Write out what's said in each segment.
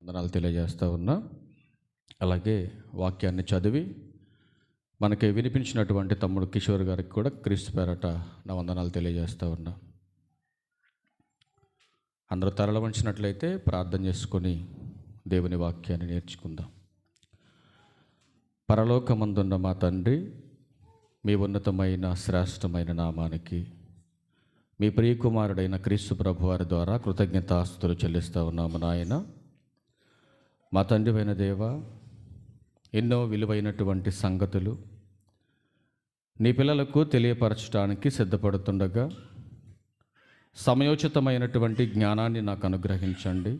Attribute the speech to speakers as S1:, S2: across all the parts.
S1: వందనాలు తెలియజేస్తూ ఉన్నా. అలాగే వాక్యాన్ని చదివి మనకి వినిపించినటువంటి తమ్ముడు కిషోర్ గారికి కూడా క్రీస్తు పేరట నా వందనాలు తెలియజేస్తూ ఉన్నా. అందరూ తరల వంచినట్లయితే ప్రార్థన చేసుకొని దేవుని వాక్యాన్ని నేర్చుకుందాం. పరలోకమందున్న మా తండ్రి, మీ ఉన్నతమైన శ్రేష్టమైన నామానికి మీ ప్రియకుమారుడైన క్రీస్తు ప్రభువారి ద్వారా కృతజ్ఞతాస్తుతులు చెల్లిస్తూ ఉన్నాము. నాయన, మా తండ్రివైన దేవ, ఎన్నో విలువైనటువంటి సంగతులు నీ పిల్లలకు తెలియపరచడానికి సిద్ధపడుతుండగా సమయోచితమైనటువంటి జ్ఞానాన్ని నాకు అనుగ్రహించండి.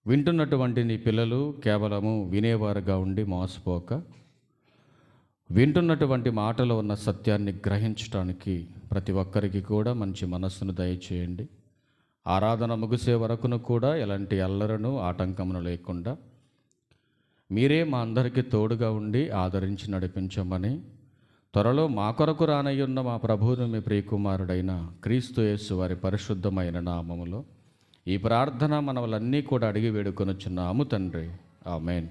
S1: వింటున్నటువంటి నీ పిల్లలు కేవలము వినేవారుగా ఉండి మోసపోక, వింటున్నటువంటి మాటలో ఉన్న సత్యాన్ని గ్రహించడానికి ప్రతి ఒక్కరికి కూడా మంచి మనస్సును దయచేయండి. ఆరాధన ముగిసే వరకును కూడా ఎలాంటి అల్లరను ఆటంకమును లేకుండా మీరే మా అందరికీ తోడుగా ఉండి ఆదరించి నడిపించమని త్వరలో మా కొరకు రానయ్యున్న మా ప్రభువును మీ ప్రియకుమారుడైన క్రీస్తు యేసు వారి పరిశుద్ధమైన నామములో ఈ ప్రార్థన మనవలన్నీ కూడా అడిగి వేడుకొనుచున్నాము తండ్రి, ఆమేన్.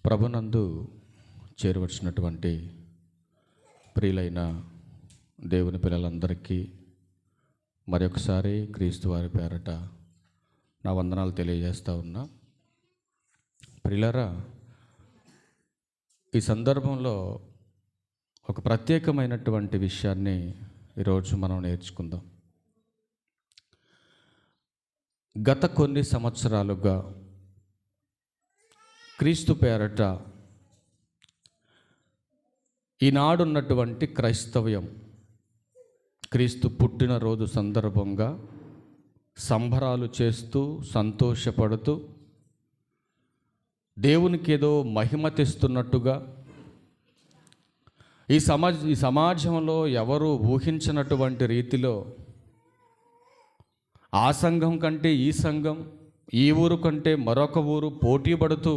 S1: ప్రభునందు చేరవచ్చినటువంటి ప్రియులైన దేవుని పిల్లలందరికీ మరొకసారి క్రీస్తు వారి పేరట నా వందనాలు తెలియజేస్తూ ఉన్నా. ప్రియులారా, ఈ సందర్భంలో ఒక ప్రత్యేకమైనటువంటి విషయాన్ని ఈరోజు మనం నేర్చుకుందాం. గత కొన్ని సంవత్సరాలుగా క్రీస్తు పేరట ఈనాడున్నటువంటి క్రైస్తవ్యం క్రీస్తు పుట్టినరోజు సందర్భంగా సంబరాలు చేస్తూ సంతోషపడుతూ దేవునికి ఏదో మహిమ తెస్తున్నట్టుగా ఈ సమాజంలో ఎవరు ఊహించినటువంటి రీతిలో ఆ సంఘం కంటే ఈ సంఘం, ఈ ఊరు కంటే మరొక ఊరు పోటీ పడుతూ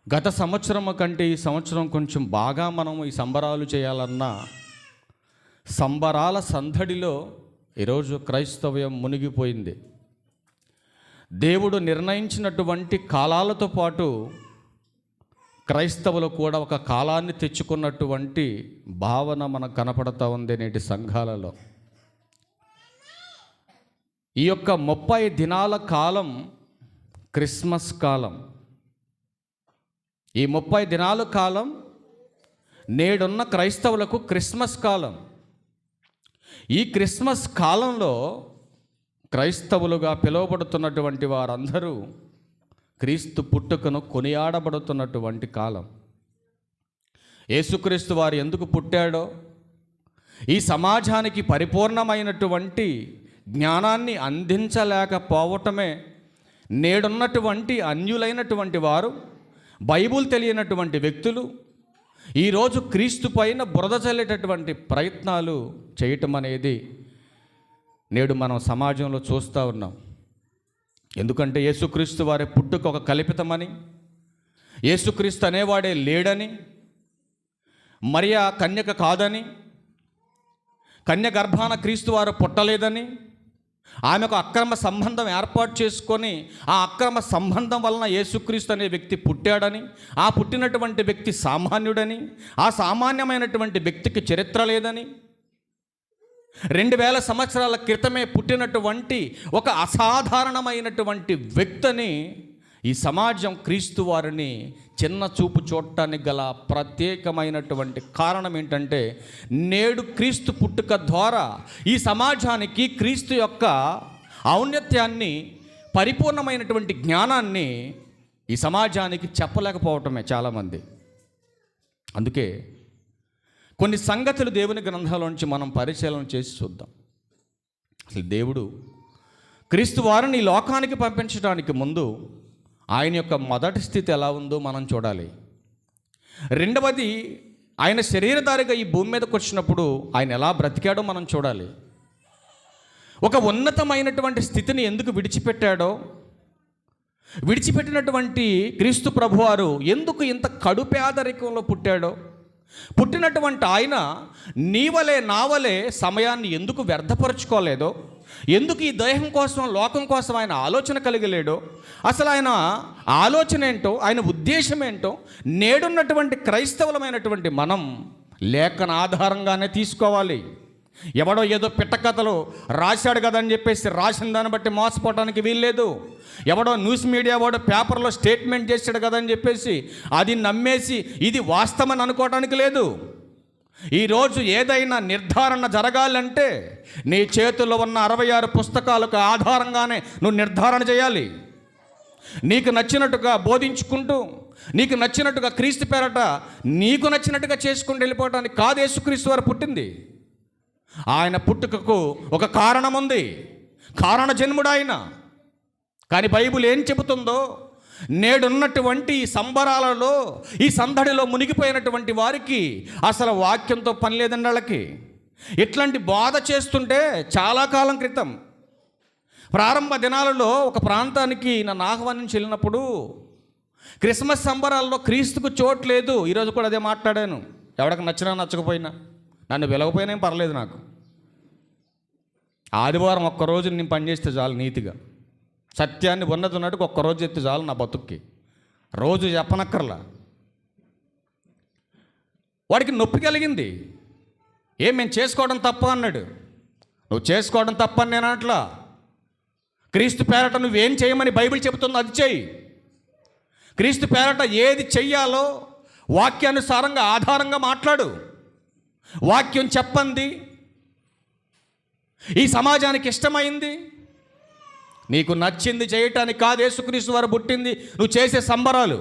S1: గత సంవత్సరం కంటే ఈ సంవత్సరం కొంచెం బాగా మనం ఈ సంబరాలు చేయాలన్న సంబరాల సందడిలో ఈరోజు క్రైస్తవ్యం మునిగిపోయింది. దేవుడు నిర్ణయించినటువంటి కాలాలతో పాటు క్రైస్తవులు కూడా ఒక కాలాన్ని తెచ్చుకున్నటువంటి భావన మనకు కనపడతా ఉంది నేటి సంఘాలలో. ఈ యొక్క 30 దినాల కాలం క్రిస్మస్ కాలం. ఈ 30 దినాల కాలం నేడున్న క్రైస్తవులకు క్రిస్మస్ కాలం. ఈ క్రిస్మస్ కాలంలో క్రైస్తవులుగా పిలువబడుతున్నటువంటి వారందరూ క్రీస్తు పుట్టుకను కొనియాడబడుతున్నటువంటి కాలం. యేసుక్రీస్తు వారు ఎందుకు పుట్టాడో, ఈ సమాజానికి పరిపూర్ణమైనటువంటి జ్ఞానాన్ని అందించలేకపోవటమే నేడున్నటువంటి అన్యులైనటువంటి వారు, బైబుల్ తెలియనటువంటి వ్యక్తులు ఈరోజు క్రీస్తు పైన బురద చల్లేటటువంటి ప్రయత్నాలు చేయటం అనేది నేడు మనం సమాజంలో చూస్తూ ఉన్నాం. ఎందుకంటే యేసుక్రీస్తు వారి పుట్టుక ఒక కల్పితమని, యేసుక్రీస్తు అనేవాడే లేడని, మరియా కన్యక కాదని, కన్య గర్భాన క్రీస్తు వారు పుట్టలేదని, ఆమెకు అక్రమ సంబంధం ఏర్పాటు చేసుకొని ఆ అక్రమ సంబంధం వలన యేసుక్రీస్తు అనే వ్యక్తి పుట్టాడని, ఆ పుట్టినటువంటి వ్యక్తి సామాన్యుడని, ఆ సామాన్యమైనటువంటి వ్యక్తికి చరిత్ర లేదని, 2000 సంవత్సరాల క్రితమే పుట్టినటువంటి ఒక అసాధారణమైనటువంటి వ్యక్తిని ఈ సమాజం క్రీస్తు వారిని చిన్న చూపు చూడటానికి గల ప్రత్యేకమైనటువంటి కారణం ఏంటంటే, నేడు క్రీస్తు పుట్టుక ద్వారా ఈ సమాజానికి క్రీస్తు యొక్క ఔన్నత్యాన్ని, పరిపూర్ణమైనటువంటి జ్ఞానాన్ని ఈ సమాజానికి చెప్పలేకపోవటమే చాలామంది. అందుకే కొన్ని సంగతులు దేవుని గ్రంథాలోంచి మనం పరిశీలన చేసి చూద్దాం. అసలు దేవుడు క్రీస్తు వారిని ఈ లోకానికి పంపించడానికి ముందు ఆయన యొక్క మొదటి స్థితి ఎలా ఉందో మనం చూడాలి. రెండవది, ఆయన శరీరధారిగా ఈ భూమి మీదకి వచ్చినప్పుడు ఆయన ఎలా బ్రతికాడో మనం చూడాలి. ఒక ఉన్నతమైనటువంటి స్థితిని ఎందుకు విడిచిపెట్టాడో, విడిచిపెట్టినటువంటి క్రీస్తు ప్రభువారు ఎందుకు ఇంత కడు పేదరికంలో పుట్టాడో, పుట్టినటువంటి ఆయన నీవలే నావలే సమయాన్ని ఎందుకు వ్యర్థపరచుకోలేదో, ఎందుకు ఈ దేహం కోసం, లోకం కోసం ఆయన ఆలోచన కలిగలేడో, అసలు ఆయన ఆలోచన ఏంటో, ఆయన ఉద్దేశం ఏంటో నేడున్నటువంటి క్రైస్తవులమైనటువంటి మనం లేఖన ఆధారంగానే తీసుకోవాలి. ఎవడో ఏదో పిట్టకథలు రాశాడు కదని చెప్పేసి రాసిన దాన్ని బట్టి మోసపోవడానికి వీల్లేదు. ఎవడో న్యూస్ మీడియా వాడు పేపర్లో స్టేట్మెంట్ చేశాడు కదని చెప్పేసి అది నమ్మేసి ఇది వాస్తవమని అనుకోవడానికి లేదు. ఈరోజు ఏదైనా నిర్ధారణ జరగాలంటే నీ చేతుల్లో ఉన్న 66 పుస్తకాలకు ఆధారంగానే నువ్వు నిర్ధారణ చేయాలి. నీకు నచ్చినట్టుగా బోధించుకుంటూ, నీకు నచ్చినట్టుగా క్రీస్తు పేరట నీకు నచ్చినట్టుగా చేసుకుంటూ వెళ్ళిపోవటానికి కాదు యేసుక్రీస్తు వారు పుట్టింది. ఆయన పుట్టుకకు ఒక కారణం ఉంది, కారణ జన్ముడు ఆయన. కానీ బైబిల్ ఏం చెబుతుందో, నేడున్నటువంటి ఈ సంబరాలలో, ఈ సందడిలో మునిగిపోయినటువంటి వారికి అసలు వాక్యంతో పని లేదండి. వాళ్ళకి ఇట్లాంటి బాధ చేస్తుంటే చాలా కాలం క్రితం ప్రారంభ దినాలలో ఒక ప్రాంతానికి నన్ను ఆహ్వానించి వెళ్ళినప్పుడు క్రిస్మస్ సంబరాల్లో క్రీస్తుకు చోటు లేదు. ఈరోజు కూడా అదే మాట్లాడాను. ఎవరికి నచ్చినా నచ్చకపోయినా, నన్ను పిలవకపోయినా ఏం పర్లేదు నాకు. ఆదివారం ఒక్కరోజు నేను పనిచేస్తే చాలు, నీతిగా సత్యాన్ని ఉన్నట్టుకు ఒక్కరోజు చెప్తే చాలు నా బతుక్కి. రోజు చెప్పనక్కర్లా. వాడికి నొప్పి కలిగింది. మేము చేసుకోవడం తప్ప అన్నాడు. నువ్వు చేసుకోవడం తప్ప అని నేను అట్లా. క్రీస్తు పేరట నువ్వేం చేయమని బైబిల్ చెబుతుందో అది చెయ్యి. క్రీస్తు పేరట ఏది చెయ్యాలో వాక్యానుసారంగా ఆధారంగా మాట్లాడు. వాక్యం చెప్పంది ఈ సమాజానికి ఇష్టమైంది, నీకు నచ్చింది చేయటానికి కాదు యేసుక్రీస్తు వారు పుట్టింది నువ్వు చేసే సంబరాలు.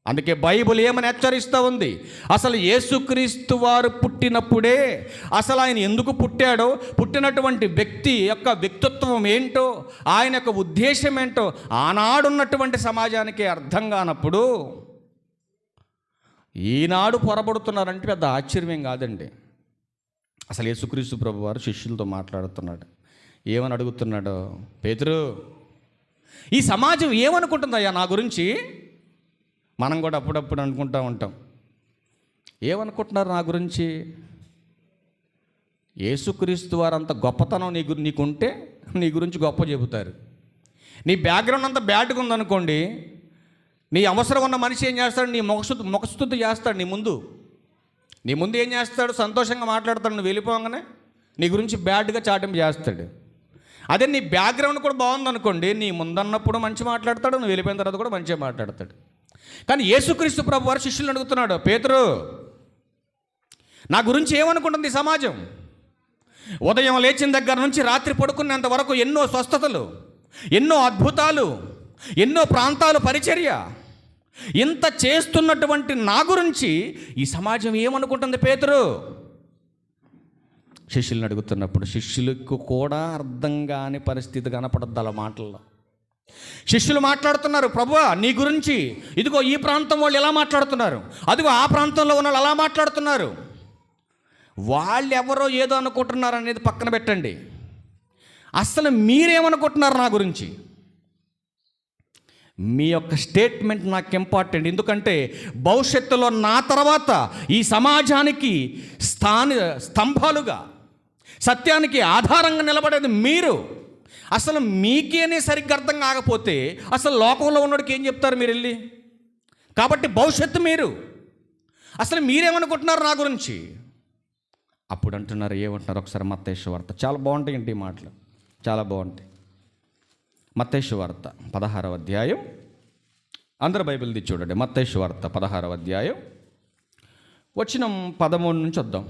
S1: అందుకే బైబిల్ ఏమని హెచ్చరిస్తూ ఉంది, అసలు యేసుక్రీస్తు వారు పుట్టినప్పుడే అసలు ఆయన ఎందుకు పుట్టాడో, పుట్టినటువంటి వ్యక్తి యొక్క వ్యక్తిత్వం ఏంటో, ఆయన యొక్క ఉద్దేశం ఏంటో ఆనాడున్నటువంటి సమాజానికి అర్థం కానప్పుడు ఈనాడు పొరబడుతున్నారంటే పెద్ద ఆశ్చర్యం కాదండి. అసలు యేసుక్రీస్తు ప్రభు వారు శిష్యులతో మాట్లాడుతున్నాడు. ఏమని అడుగుతున్నాడో, పేతురు ఈ సమాజం ఏమనుకుంటుందయ్యా నా గురించి? మనం కూడా అప్పుడప్పుడు అనుకుంటూ ఉంటాం, ఏమనుకుంటున్నారు నా గురించి? యేసుక్రీస్తు వారు అంత గొప్పతనం నీకుంటే నీ గురించి గొప్ప చెబుతారు. నీ బ్యాక్గ్రౌండ్ అంతా బ్యాడ్గా ఉందనుకోండి, నీ అవసరం ఉన్న మనిషి ఏం చేస్తాడు? నీ ముఖస్తుతి చేస్తాడు. నీ ముందు ఏం చేస్తాడు? సంతోషంగా మాట్లాడతాడు. నువ్వు వెళ్ళిపోగానే నీ గురించి బ్యాడ్గా చాటింపు చేస్తాడు. అదే నీ బ్యాక్గ్రౌండ్ కూడా బాగుందనుకోండి, నీ ముందన్నప్పుడు మంచి మాట్లాడతాడు, నువ్వు వెళ్ళిపోయిన తర్వాత కూడా మంచిగా మాట్లాడతాడు. కానీ యేసుక్రీస్తు ప్రభు వారు శిష్యులను అడుగుతున్నాడు, పేతురు నా గురించి ఏమనుకుంటుంది సమాజం? ఉదయం లేచిన దగ్గర నుంచి రాత్రి పడుకునేంత వరకు ఎన్నో స్వస్థతలు, ఎన్నో అద్భుతాలు, ఎన్నో ప్రాంతాలు పరిచర్య, ఇంత చేస్తున్నటువంటి నా గురించి ఈ సమాజం ఏమనుకుంటుంది పేతురు? శిష్యులను అడుగుతున్నప్పుడు శిష్యులకు కూడా అర్థం కాని పరిస్థితి కనపడద్దు అలా మాటల్లో. శిష్యులు మాట్లాడుతున్నారు, ప్రభువా నీ గురించి ఇదిగో ఈ ప్రాంతం వాళ్ళు ఎలా మాట్లాడుతున్నారు, అదిగో ఆ ప్రాంతంలో ఉన్న వాళ్ళు అలా మాట్లాడుతున్నారు. వాళ్ళు ఎవరో ఏదో అనుకుంటున్నారు అనేది పక్కన పెట్టండి. అసలు మీరేమనుకుంటున్నారు నా గురించి? మీ యొక్క స్టేట్మెంట్ నాకు ఇంపార్టెంట్. ఎందుకంటే భవిష్యత్తులో నా తర్వాత ఈ సమాజానికి స్తంభాలుగా, సత్యానికి ఆధారంగా నిలబడేది మీరు. అసలు మీకేనే సరిగ్గా అర్థం కాకపోతే అసలు లోకంలో ఉన్నోడికి ఏం చెప్తారు మీరు వెళ్ళి? కాబట్టి భవిష్యత్తు మీరు. అసలు మీరేమనుకుంటున్నారు నా గురించి? అప్పుడు అంటున్నారు, ఏమంటున్నారు? ఒకసారి మత్తయి సువార్త, చాలా బాగుంటాయండి ఈ మాటలు, చాలా బాగుంటాయి. మత్తయి సువార్త 16వ అధ్యాయం, అందరూ బైబిల్ తీసి చూడండి. మత్తయి సువార్త 16వ అధ్యాయం వచనం 13 నుంచి వద్దాం.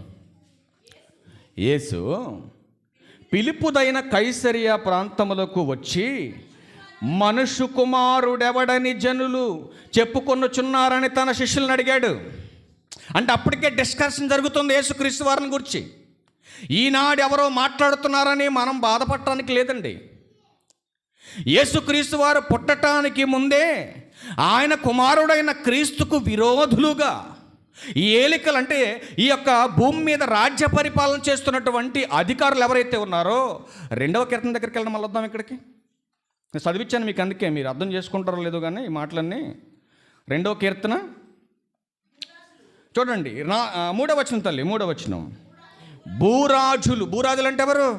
S1: యేసు పిలుపుదైన కైసరియా ప్రాంతములకు వచ్చి, మనుష్య కుమారుడెవడని జనులు చెప్పుకొనుచున్నారని తన శిష్యులను అడిగాడు. అంటే అప్పటికే డిస్కషన్ జరుగుతుంది యేసుక్రీస్తు వారిని గురించి. ఈనాడు ఎవరో మాట్లాడుతున్నారని మనం బాధపడటానికి లేదండి. యేసుక్రీస్తు వారు పుట్టడానికి ముందే ఆయన కుమారుడైన క్రీస్తుకు విరోధులుగా ఈ ఏలికలు, అంటే ఈ యొక్క భూమి మీద రాజ్య పరిపాలన చేస్తున్నటువంటి అధికారులు ఎవరైతే ఉన్నారో, 2వ కీర్తన దగ్గరికి వెళ్ళడం మళ్ళీ వద్దాం. ఇక్కడికి నేను చదివించాను మీకు, అందుకే మీరు అర్థం చేసుకుంటారో లేదో కానీ ఈ మాటలన్నీ. 2వ కీర్తన చూడండి, 3వ వచనం తల్లి, 3వ వచనం. భూరాజులు అంటే ఎవరు?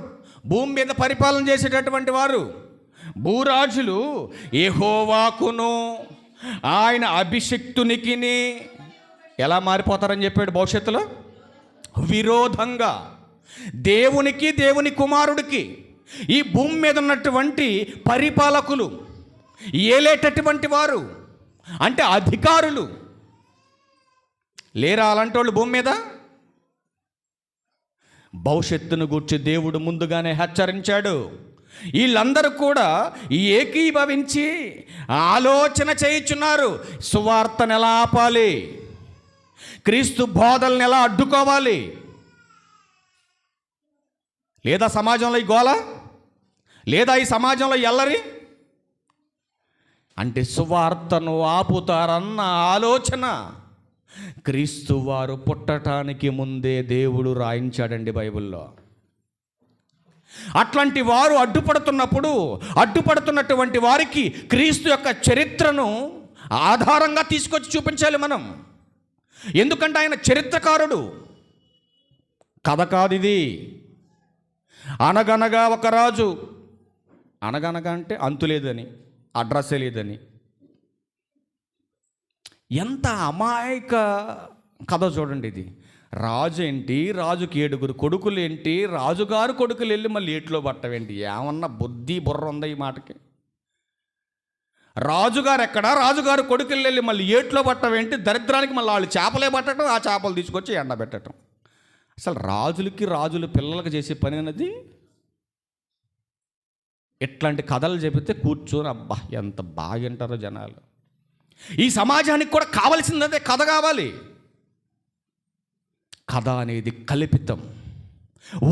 S1: భూమి మీద పరిపాలన చేసేటటువంటి వారు, భూరాజులు యెహోవాకును ఆయన అభిషిక్తునికిని ఎలా మారిపోతారని చెప్పాడు భవిష్యత్తులో? విరోధంగా. దేవునికి, దేవుని కుమారుడికి, ఈ భూమి మీద ఉన్నటువంటి పరిపాలకులు, ఏలేటటువంటి వారు అంటే అధికారులు లేరా అలాంటి వాళ్ళు భూమి మీద? భవిష్యత్తును గూర్చి దేవుడు ముందుగానే హెచ్చరించాడు. వీళ్ళందరూ కూడా ఏకీభవించి ఆలోచన చేయుచున్నారు. సువార్తను ఎలా ఆపాలి, క్రీస్తు బోధలను ఎలా అడ్డుకోవాలి. లేదా సమాజంలో ఈ గోల, లేదా ఈ సమాజంలో ఎల్లరి అంటే సువార్తను ఆపుతారన్న ఆలోచన క్రీస్తు వారు పుట్టడానికి ముందే దేవుడు రాయించాడండి బైబిల్లో. అట్లాంటి వారు అడ్డుపడుతున్నటువంటి వారికి క్రీస్తు యొక్క చరిత్రను ఆధారంగా తీసుకొచ్చి చూపించాలి మనం. ఎందుకంటే ఆయన చరిత్రకారుడు. కథ కాదు ఇది. అనగనగా ఒక రాజు, అనగనగా అంటే అంతులేదని, అడ్రస్సే లేదని. ఎంత అమాయక కథ చూడండి ఇది. రాజు ఏంటి, రాజుకి 7 కొడుకులు ఏంటి, రాజుగారు కొడుకులు వెళ్ళి మళ్ళీ ఏట్లో పట్టవేంటి? ఏమన్నా బుద్ధి బుర్ర ఉందా ఈ మాటకి? రాజుగారు ఎక్కడా, రాజుగారు కొడుకులు వెళ్ళి మళ్ళీ ఏట్లో పట్టవేంటి? దరిద్రానికి మళ్ళీ వాళ్ళు చేపలే పట్టడం, ఆ చేపలు తీసుకొచ్చి ఎండబెట్టడం. అసలు రాజుల పిల్లలకు చేసే పని అన్నది. ఇట్లాంటి కథలు చెబితే కూర్చొని అబ్బా ఎంత బాగా వింటారో జనాలు. ఈ సమాజానికి కూడా కావలసిందే కథ కావాలి. కథ అనేది కల్పితం,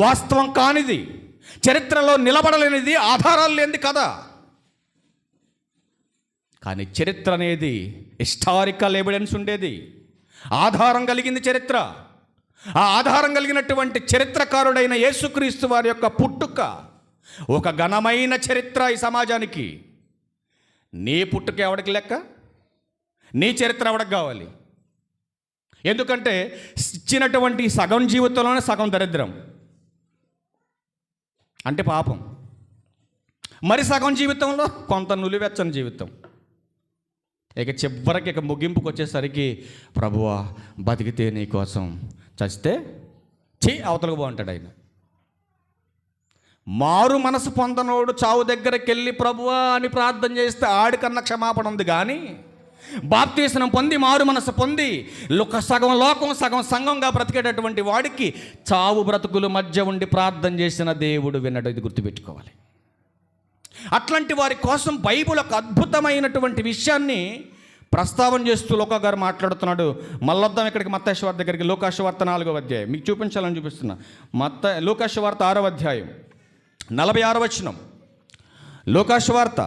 S1: వాస్తవం కానిది, చరిత్రలో నిలబడలేనిది, ఆధారాలు లేనిది కథ. కానీ చరిత్ర అనేది హిస్టారికల్ ఎవిడెన్స్ ఉండేది, ఆధారం కలిగింది చరిత్ర. ఆ ఆధారం కలిగినటువంటి చరిత్రకారుడైన యేసుక్రీస్తు వారి యొక్క పుట్టుక ఒక ఘనమైన చరిత్ర ఈ సమాజానికి. నీ పుట్టుక ఎవడికి లెక్క? నీ చరిత్ర ఎవడికి కావాలి? ఎందుకంటే ఇచ్చినటువంటి సగం జీవితంలోనే సగం దరిద్రం అంటే పాపం, మరి సగం జీవితంలో కొంత నులివెచ్చని జీవితం. ఇక చివరికి ఇక ముగింపుకు వచ్చేసరికి ప్రభువా బతికితే నీ కోసం, చస్తే అవతలకు బాగుంటాడు ఆయన. మారు మనసు పొందనోడు చావు దగ్గరికి వెళ్ళి ప్రభువా అని ప్రార్థన చేస్తే ఆడికన్నా క్షమాపణ ఉంది. కానీ బాప్తీస్నం పొంది మారు మనసు పొంది సగం లోకం సగం సంఘంగా బ్రతికేటటువంటి వాడికి చావు బ్రతుకుల మధ్య ఉండి ప్రార్థన చేసిన దేవుడు వినడు. ఇది గుర్తుపెట్టుకోవాలి. అట్లాంటి వారి కోసం బైబిల్ ఒక అద్భుతమైనటువంటి విషయాన్ని ప్రస్తావన చేస్తూ లోకా గారు మాట్లాడుతున్నాడు. మళ్ళొద్దాం ఇక్కడికి మత్తయి సువార్త దగ్గరికి. లూకాసు వార్త 4వ అధ్యాయం మీకు చూపించాలని చూపిస్తున్నా. లూకాసు వార్త 6వ అధ్యాయం 46వ వచనం. లూకాసు వార్త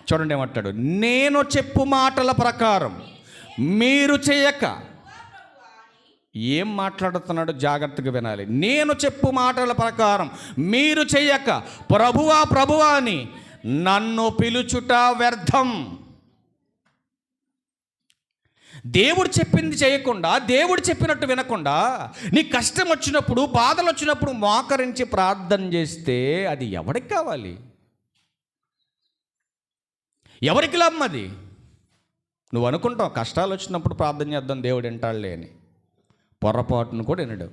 S1: చూడండి ఏమంటాడు. నేను చెప్పు మాటల ప్రకారం మీరు చేయక. ఏం మాట్లాడుతున్నాడు జాగ్రత్తగా వినాలి. నేను చెప్పు మాటల ప్రకారం మీరు చెయ్యక ప్రభువా ప్రభువా అని నన్ను పిలుచుట వ్యర్థం. దేవుడు చెప్పింది చేయకుండా, దేవుడు చెప్పినట్టు వినకుండా, నీ కష్టం వచ్చినప్పుడు, బాధలు వచ్చినప్పుడు మోకరించి ప్రార్థన చేస్తే అది ఎవరికి కావాలి? ఎవరికి లాభం అది? నువ్వు అనుకుంటావు కష్టాలు వచ్చినప్పుడు ప్రార్థన చేద్దాం దేవుడు వింటాడులే అని. పొరపాటును కూడా వినడు.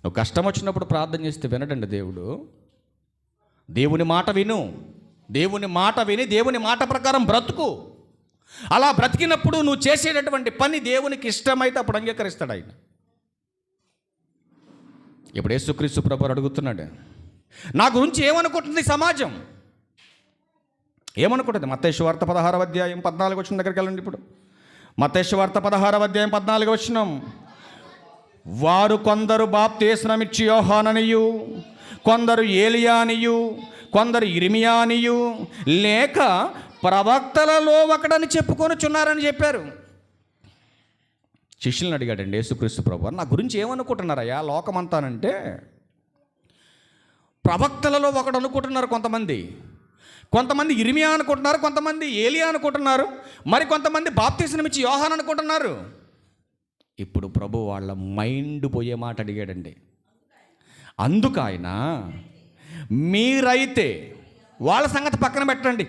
S1: నువ్వు కష్టం వచ్చినప్పుడు ప్రార్థన చేస్తే వినడండి దేవుడు. దేవుని మాట విను, దేవుని మాట విని దేవుని మాట ప్రకారం బ్రతుకు. అలా బ్రతికినప్పుడు నువ్వు చేసేటటువంటి పని దేవునికి ఇష్టమైతే అప్పుడు అంగీకరిస్తాడు ఆయన. ఇప్పుడు యేసుక్రీస్తు ప్రభువు అడుగుతున్నాడు, నా గురించి ఏమనుకుంటుంది సమాజం? ఏమనుకుంటుంది? మత్తయి సువార్త 16వ అధ్యాయం 14వ వచనం దగ్గరికి వెళ్ళండి. ఇప్పుడు మత్తయి సువార్త 16వ అధ్యాయం 14వ వచనం. వారు కొందరు బాప్తీస్మమిచ్చి యోహాననియు, కొందరు ఏలియా అనియు, కొందరు ఇర్మియా అనియు, లేక ప్రవక్తలలో ఒకడని చెప్పుకొనుచున్నారని చెప్పారు. శిష్యులను అడిగాడండి యేసుక్రీస్తు ప్రభువు, నా గురించి ఏమనుకుంటున్నారయ్యా లోకమంతానంటే? ప్రవక్తలలో ఒకడు అనుకుంటున్నారు కొంతమంది, కొంతమంది ఇర్మియా అనుకుంటున్నారు, కొంతమంది ఏలియా అనుకుంటున్నారు, మరి కొంతమంది బాప్తీస్మమిచ్చి యోహాను అనుకుంటున్నారు. ఇప్పుడు ప్రభు వాళ్ళ మైండ్ పోయే మాట అడిగాడండి. అందుకు ఆయన, మీరైతే, వాళ్ళ సంగతి పక్కన పెట్టండి,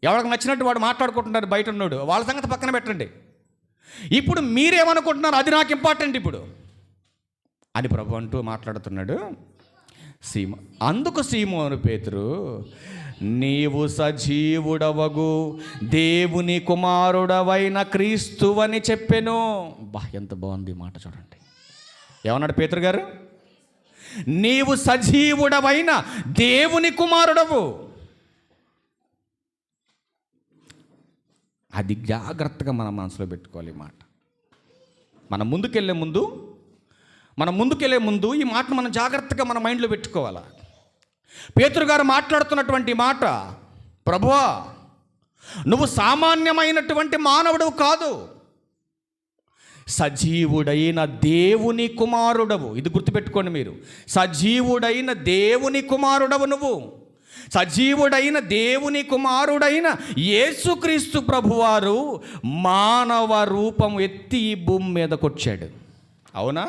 S1: ఎవరికి నచ్చినట్టు వాడు మాట్లాడుకుంటున్నారు బయట ఉన్నాడు, వాళ్ళ సంగతి పక్కన పెట్టండి. ఇప్పుడు మీరేమనుకుంటున్నారు, అది నాకు ఇంపార్టెంట్ ఇప్పుడు అని ప్రభు అంటూ మాట్లాడుతున్నాడు. అందుకు సీమోను పేతురు, నీవు సజీవుడవగు దేవుని కుమారుడవైన క్రీస్తువని చెప్పెను. ఎంత బాగుంది మాట, చూడండి. ఏమన్నాడు పేతురు గారు? నీవు సజీవుడవైన దేవుని కుమారుడవు. అది జాగ్రత్తగా మన మనసులో పెట్టుకోవాలి. ఈ మాట మనం ముందుకెళ్ళే ముందు ఈ మాటను మనం జాగ్రత్తగా మన మైండ్లో పెట్టుకోవాలి. పేతురు గారు మాట్లాడుతున్నటువంటి మాట, ప్రభువా, నువ్వు సామాన్యమైనటువంటి మానవుడు కాదు, సజీవుడైన దేవుని కుమారుడవు. ఇది గుర్తుపెట్టుకోండి మీరు. సజీవుడైన దేవుని కుమారుడవు నువ్వు. సజీవుడైన దేవుని కుమారుడైన యేసుక్రీస్తు ప్రభువారు మానవ రూపం ఎత్తి ఈ భూమి మీదకి వచ్చాడు. అవునా?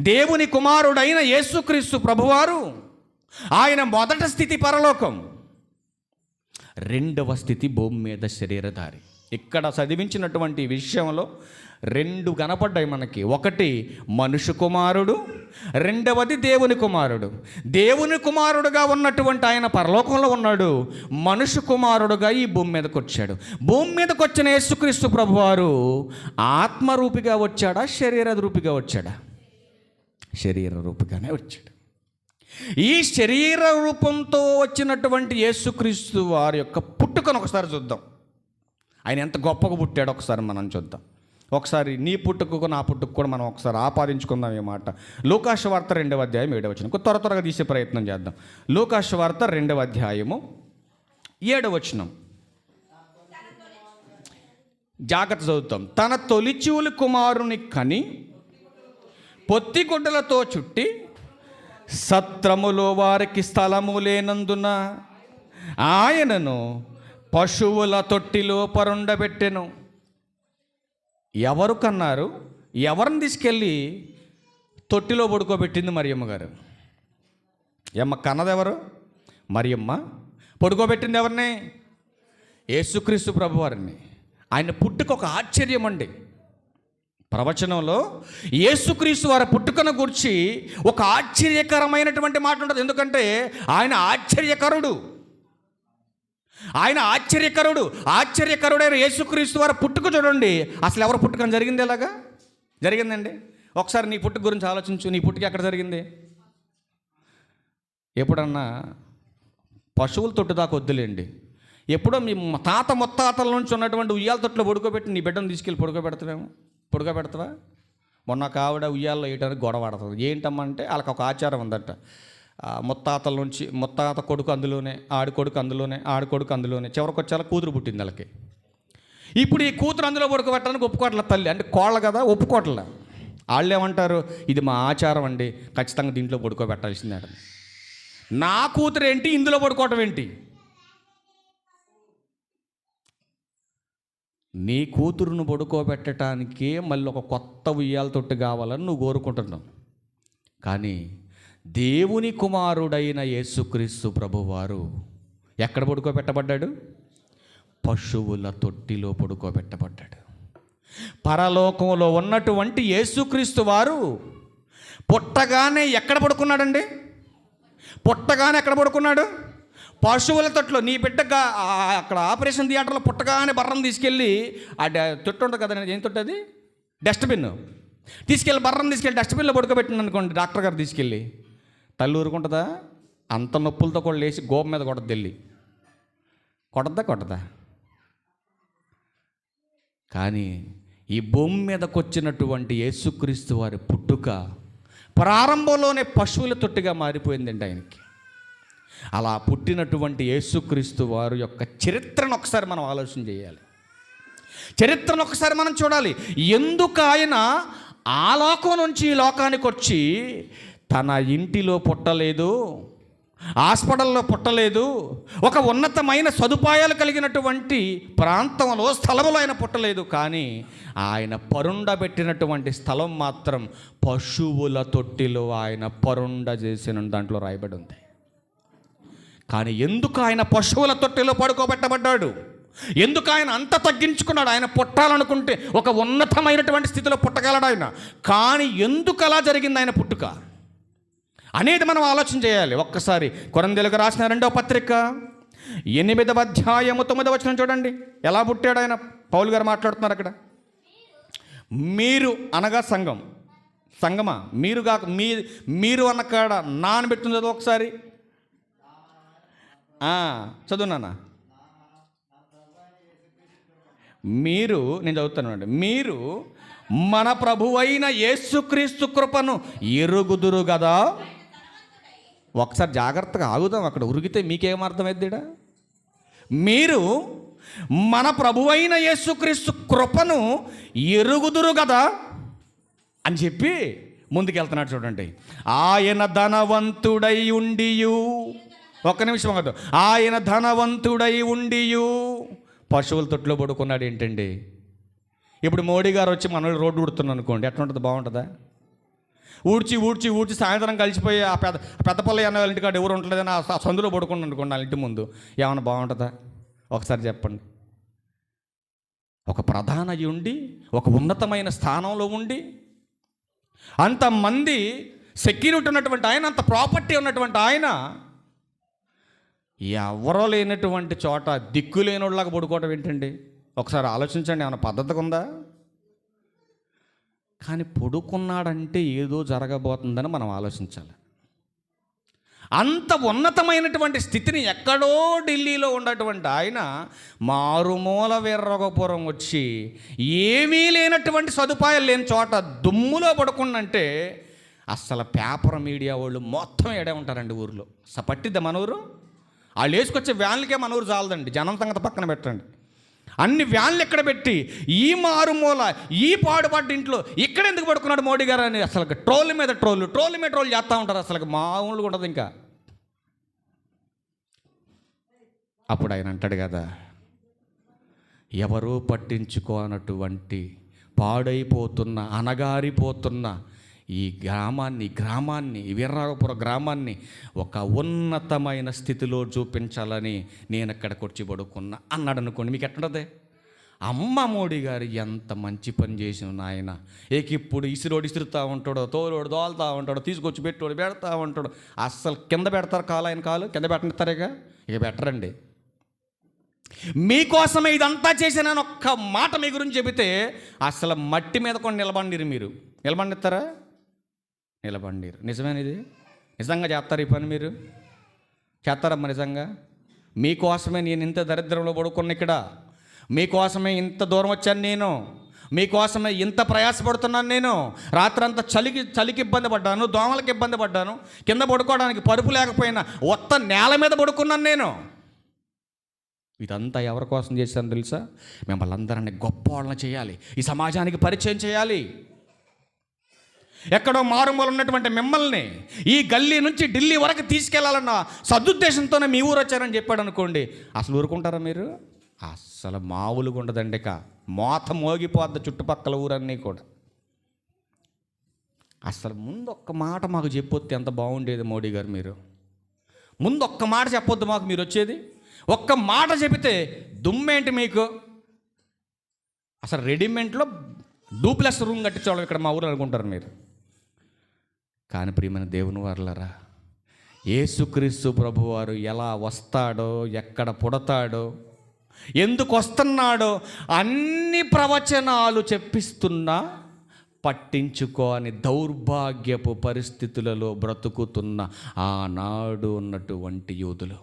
S1: దేవుని కుమారుడైన యేసుక్రీస్తు ప్రభువారు, ఆయన మొదటి స్థితి పరలోకం, రెండవ స్థితి భూమి మీద శరీరధారి. ఇక్కడ చదివించినటువంటి విషయంలో రెండు కనపడ్డాయి మనకి. ఒకటి మనుష్య కుమారుడు, రెండవది దేవుని కుమారుడు. దేవుని కుమారుడుగా ఉన్నటువంటి ఆయన పరలోకంలో ఉన్నాడు, మనుష్య కుమారుడుగా ఈ భూమి మీదకి వచ్చాడు. భూమి మీదకి వచ్చిన యేసుక్రీస్తు ప్రభువారు ఆత్మరూపిగా వచ్చాడా, శరీర రూపిగా వచ్చాడా? శరీర రూపిగానే వచ్చాడు. ఈ శరీర రూపంతో వచ్చినటువంటి యేసుక్రీస్తు వారి యొక్క పుట్టుకను ఒకసారి చూద్దాం. ఆయన ఎంత గొప్పగా పుట్టాడో ఒకసారి మనం చూద్దాం. ఒకసారి నీ పుట్టుకకు నా పుట్టుకు కూడా మనం ఒకసారి ఆపాదించుకుందాం ఈ మాట. లూకాసు వార్త 2వ అధ్యాయం 7వ వచనం. త్వరగా తీసే ప్రయత్నం చేద్దాం. లూకాసు వార్త 2వ అధ్యాయము 7వ వచనం. జాగ్రత్త చదువుతాం. తన తొలిచూలు కుమారుని కని పొత్తిగుడ్డలతో చుట్టి సత్రములో వారికి స్థలము లేనందున ఆయనను పశువుల తొట్టిలో పరుండబెట్టెను. ఎవరు కన్నారు? ఎవరిని తీసుకెళ్ళి తొట్టిలో పడుకోబెట్టింది? మరియమ్మ గారు. ఏమ్మ కన్నదెవరు? మరియమ్మ. పడుకోబెట్టింది ఎవరిని? యేసుక్రీస్తు ప్రభువారిని. ఆయన పుట్టుక ఒక ఆశ్చర్యం అండి. ప్రవచనంలో యేసుక్రీస్తు వారి పుట్టుకను గురించి ఒక ఆశ్చర్యకరమైనటువంటి మాట ఉంటుంది. ఎందుకంటే ఆయన ఆశ్చర్యకరుడు. ఆశ్చర్యకరుడైన యేసుక్రీస్తు వారి పుట్టుక చూడండి. అసలు ఎవరు పుట్టుకని జరిగింది? ఎలాగా జరిగిందండి? ఒకసారి నీ పుట్టుక గురించి ఆలోచించు. నీ పుట్టుక ఎక్కడ జరిగింది? ఎప్పుడన్నా పశువుల తొట్టు దాకా వద్దులేండి, ఎప్పుడో మీ తాత ముత్తాతల నుంచి ఉన్నటువంటి ఉయ్యాల తొట్టులో పడుకోబెట్టి నీ బిడ్డను తీసుకెళ్ళి పడుకోబెడతావా? మొన్న ఒక ఆవిడ ఉయ్యాల్లో వేయడానికి గొడవ ఆడుతుంది. ఏంటమ్మంటే వాళ్ళకి ఒక ఆచారం ఉందట. ముత్తాతల నుంచి ముత్తాత కొడుకు అందులోనే, ఆడి కొడుకు అందులోనే చివరికి వచ్చేలా కూతురు పుట్టింది వాళ్ళకి. ఇప్పుడు ఈ కూతురు అందులో పడుకోబెట్టడానికి ఒప్పుకోవట్ల తల్లి, అంటే కోళ్ళ కదా, ఒప్పుకోవట్ల. వాళ్ళు ఏమంటారు, ఇది మా ఆచారం అండి, ఖచ్చితంగా దీంట్లో పడుకోబెట్టాల్సిందే. నా కూతురు ఏంటి ఇందులో పడుకోవటం ఏంటి? నీ కూతురును పడుకోబెట్టడానికే మళ్ళీ ఒక కొత్త ఉయ్యాల తొట్టు కావాలని నువ్వు కోరుకుంటున్నావు. కానీ దేవుని కుమారుడైన యేసుక్రీస్తు ప్రభువారు ఎక్కడ పడుకోబెట్టబడ్డాడు? పశువుల తొట్టిలో పడుకోబెట్టబడ్డాడు. పరలోకంలో ఉన్నటువంటి యేసుక్రీస్తు వారు పుట్టగానే ఎక్కడ పడుకున్నాడండి? ఎక్కడ పడుకున్నాడు? పశువుల తొట్టులో. నీ బిడ్డగా అక్కడ ఆపరేషన్ థియేటర్లో పుట్టగానే బర్రం తీసుకెళ్ళి ఆ తొట్టు ఉంటుంది కదా, ఏం తొట్టు అది? డస్ట్బిన్ బర్రం తీసుకెళ్ళి డస్ట్బిన్లో పడుకోబెట్టింది అనుకోండి, డాక్టర్ గారు తీసుకెళ్ళి. తల్లి ఊరుకుంటుందా? అంత నొప్పులతో కూడా లేచి గోప మీద కొట్టద్దు. కొట్టద్దా? కానీ ఈ భూమి మీదకి వచ్చినటువంటి యేసుక్రీస్తు వారి పుట్టుక ప్రారంభంలోనే పశువుల తొట్టిగా మారిపోయిందండి ఆయనకి. అలా పుట్టినటువంటి యేసుక్రీస్తు వారి యొక్క చరిత్రను ఒకసారి మనం ఆలోచన చేయాలి. చరిత్రను ఒకసారి మనం చూడాలి. ఎందుకు ఆయన ఆ లోకం నుంచి ఈ లోకానికి వచ్చి తన ఇంటిలో పుట్టలేదు, హాస్పిటల్లో పుట్టలేదు, ఒక ఉన్నతమైన సదుపాయాలు కలిగినటువంటి ప్రాంతంలో స్థలంలో ఆయన పుట్టలేదు. కానీ ఆయన పరుండబెట్టినటువంటి స్థలం మాత్రం పశువుల తొట్టిలో ఆయన పరుండ చేసిన దాంట్లో రాయబడి ఉంది. కానీ ఎందుకు ఆయన పశువుల తొట్టిలో పడుకోబెట్టబడ్డాడు? ఎందుకు ఆయన అంత తగ్గించుకున్నాడు? ఆయన పుట్టాలనుకుంటే ఒక ఉన్నతమైనటువంటి స్థితిలో పుట్టగలడు ఆయన. కానీ ఎందుకు అలా జరిగింది ఆయన పుట్టుక అనేది మనం ఆలోచన చేయాలి. ఒక్కసారి కొరింథీయులకు రాసిన 2వ పత్రిక 8వ అధ్యాయము 9వ వచనం చూడండి. ఎలా పుట్టాడు ఆయన? పౌలు గారు మాట్లాడుతున్నారు అక్కడ. మీరు అనగా సంగమా, మీరు కాక మీరు అన్న కాడ నానబెట్టింది చదువు ఒకసారి. చదువు నాన్న. నేను చదువుతాను. మీరు మన ప్రభువైన యేసుక్రీస్తు కృపను ఎరుగుదురు కదా. ఒకసారి జాగ్రత్తగా ఆగుదాం. అక్కడ ఉరిగితే మీకేమర్థమైద్దిడా? మీరు మన ప్రభువైన యేసుక్రీస్తు కృపను ఎరుగుదురు కదా అని చెప్పి ముందుకెళ్తున్నాడు చూడండి. ఆయన ధనవంతుడై ఉండియు, ఒక్క నిమిషం కాదు, ఆయన ధనవంతుడై ఉండియు పశువుల తొట్టులో పడుకున్నాడు. ఏంటండి ఇప్పుడు మోడీ గారు వచ్చి మన రోడ్డు ఉడుతున్నాను అనుకోండి, ఎట్లా ఉంటుంది? బాగుంటుందా? ఊడ్చి సాయంత్రం కలిసిపోయి ఆ పెద్దపల్లి అన్న వాళ్ళ ఇంటికాడ ఎవరు ఉంటలేదని ఆ సందులో పడుకున్నాను అనుకోండి, వాళ్ళ ఇంటి ముందు, ఏమన్నా బాగుంటుందా? ఒకసారి చెప్పండి. ఒక ప్రధాన ఉండి, ఒక ఉన్నతమైన స్థానంలో ఉండి, అంతమంది సెక్యూరిటీ ఉన్నటువంటి ఆయన, అంత ప్రాపర్టీ ఉన్నటువంటి ఆయన, ఎవరో లేనటువంటి చోట దిక్కు లేనోళ్ళలాగా పడుకోవటం ఏంటండి? ఒకసారి ఆలోచించండి. ఏమైనా పద్ధతిగా ఉందా? కానీ పడుకున్నాడంటే ఏదో జరగబోతుందని మనం ఆలోచించాలి. అంత ఉన్నతమైనటువంటి స్థితిని ఎక్కడో ఢిల్లీలో ఉన్నటువంటి ఆయన మారుమూల వీర్రగపురం వచ్చి ఏమీ లేనటువంటి సదుపాయాలు లేని చోట దుమ్ములో పడుకున్నంటే అసలు పేపర్ మీడియా వాళ్ళు మొత్తం ఏడే ఉంటారండి ఊరిలో. పట్టిద్దా మన ఊరు? వాళ్ళు వేసుకొచ్చే వ్యాన్లకే మన ఊరు చాలదండి, జనం సంగతి పక్కన పెట్టండి. అన్ని వ్యాన్లు ఎక్కడ పెట్టి ఈ మారుమూల ఈ పాడుపడ్డ ఇంట్లో ఇక్కడ ఎందుకు పడుకున్నాడు మోడీ గారు అని అసలు ట్రోల్ మీద ట్రోల్ చేస్తూ ఉంటారు. అసలు మామూలుగా ఉండదు. ఇంకా అప్పుడు ఆయన అంటాడు కదా, ఎవరూ పట్టించుకోనటువంటి పాడైపోతున్న అనగారిపోతున్న ఈ గ్రామాన్ని వీర్రాఘపురం గ్రామాన్ని ఒక ఉన్నతమైన స్థితిలో చూపించాలని నేను అక్కడికి వచ్చి పడుకున్నా అన్నాడు అనుకోండి. మీకు ఎట్లుంటుంది? అమ్మ మోడీ గారు ఎంత మంచి పని చేసిన ఆయన. ఇప్పుడు ఇసురుతూ ఉంటాడో, తోలోడు దోలుతూ ఉంటాడో, తీసుకొచ్చి పెట్టోడు పెడతా ఉంటాడు. అస్సలు కింద పెడతారు కాలు, ఆయన కాలు కింద పెట్టనిస్తారేగా? ఇక పెట్టరండి. మీకోసమే ఇదంతా చేశానని ఒక్క మాట మీ గురించి చెబితే అసలు మట్టి మీద కొన్ని నిలబండిరు. మీరు నిలబండిస్తారా? నిలబండిరు. నిజమేనిది? నిజంగా చేస్తారు ఈ పని? మీరు చేస్తారమ్మా నిజంగా? మీకోసమే నేను ఇంత దరిద్రంలో పడుకున్న ఇక్కడ, మీకోసమే ఇంత దూరం వచ్చాను నేను, మీకోసమే ఇంత ప్రయాసపడుతున్నాను నేను. రాత్రంతా చలికి ఇబ్బంది పడ్డాను, దోమలకి ఇబ్బంది పడ్డాను, కింద పడుకోవడానికి పరుపు లేకపోయినా ఒత్త నేల మీద పడుకున్నాను నేను. ఇదంతా ఎవరి కోసం చేశాను తెలుసా? మిమ్మల్ని అందరినీ గొప్ప వాళ్ళని చేయాలి, ఈ సమాజానికి పరిచయం చేయాలి. ఎక్కడో మారుమూల ఉన్నటువంటి మిమ్మల్ని ఈ గల్లీ నుంచి ఢిల్లీ వరకు తీసుకెళ్లాలన్న సదుద్దేశంతోనే మీ ఊరు వచ్చారని చెప్పాడు అనుకోండి, అసలు ఊరుకుంటారా మీరు? అసలు మామూలుగా ఉండదండి. మోత మోగిపోద్ది చుట్టుపక్కల ఊరన్నీ కూడా. అసలు ముందు ఒక్క మాట మాకు చెప్పొద్దు ఎంత బాగుండేది మోడీ గారు. మీరు ముందు ఒక్క మాట చెప్పొద్దు మాకు, మీరు వచ్చేది ఒక్క మాట చెబితే దుమ్మేంటి మీకు? అసలు రెడీమేడ్లో డూప్లెక్స్ రూమ్ కట్టించడం ఇక్కడ మా ఊరు అనుకుంటారు మీరు. కానీ ప్రియమైన దేవుని వారలారా, యేసుక్రీస్తు ప్రభువారు ఎలా వస్తాడో, ఎక్కడ పుడతాడో, ఎందుకు వస్తున్నాడో అన్ని ప్రవచనాలు చెప్పిస్తున్నా పట్టించుకోని దౌర్భాగ్యపు పరిస్థితులలో బ్రతుకుతున్న ఆనాడు ఉన్నటువంటి యూదులు.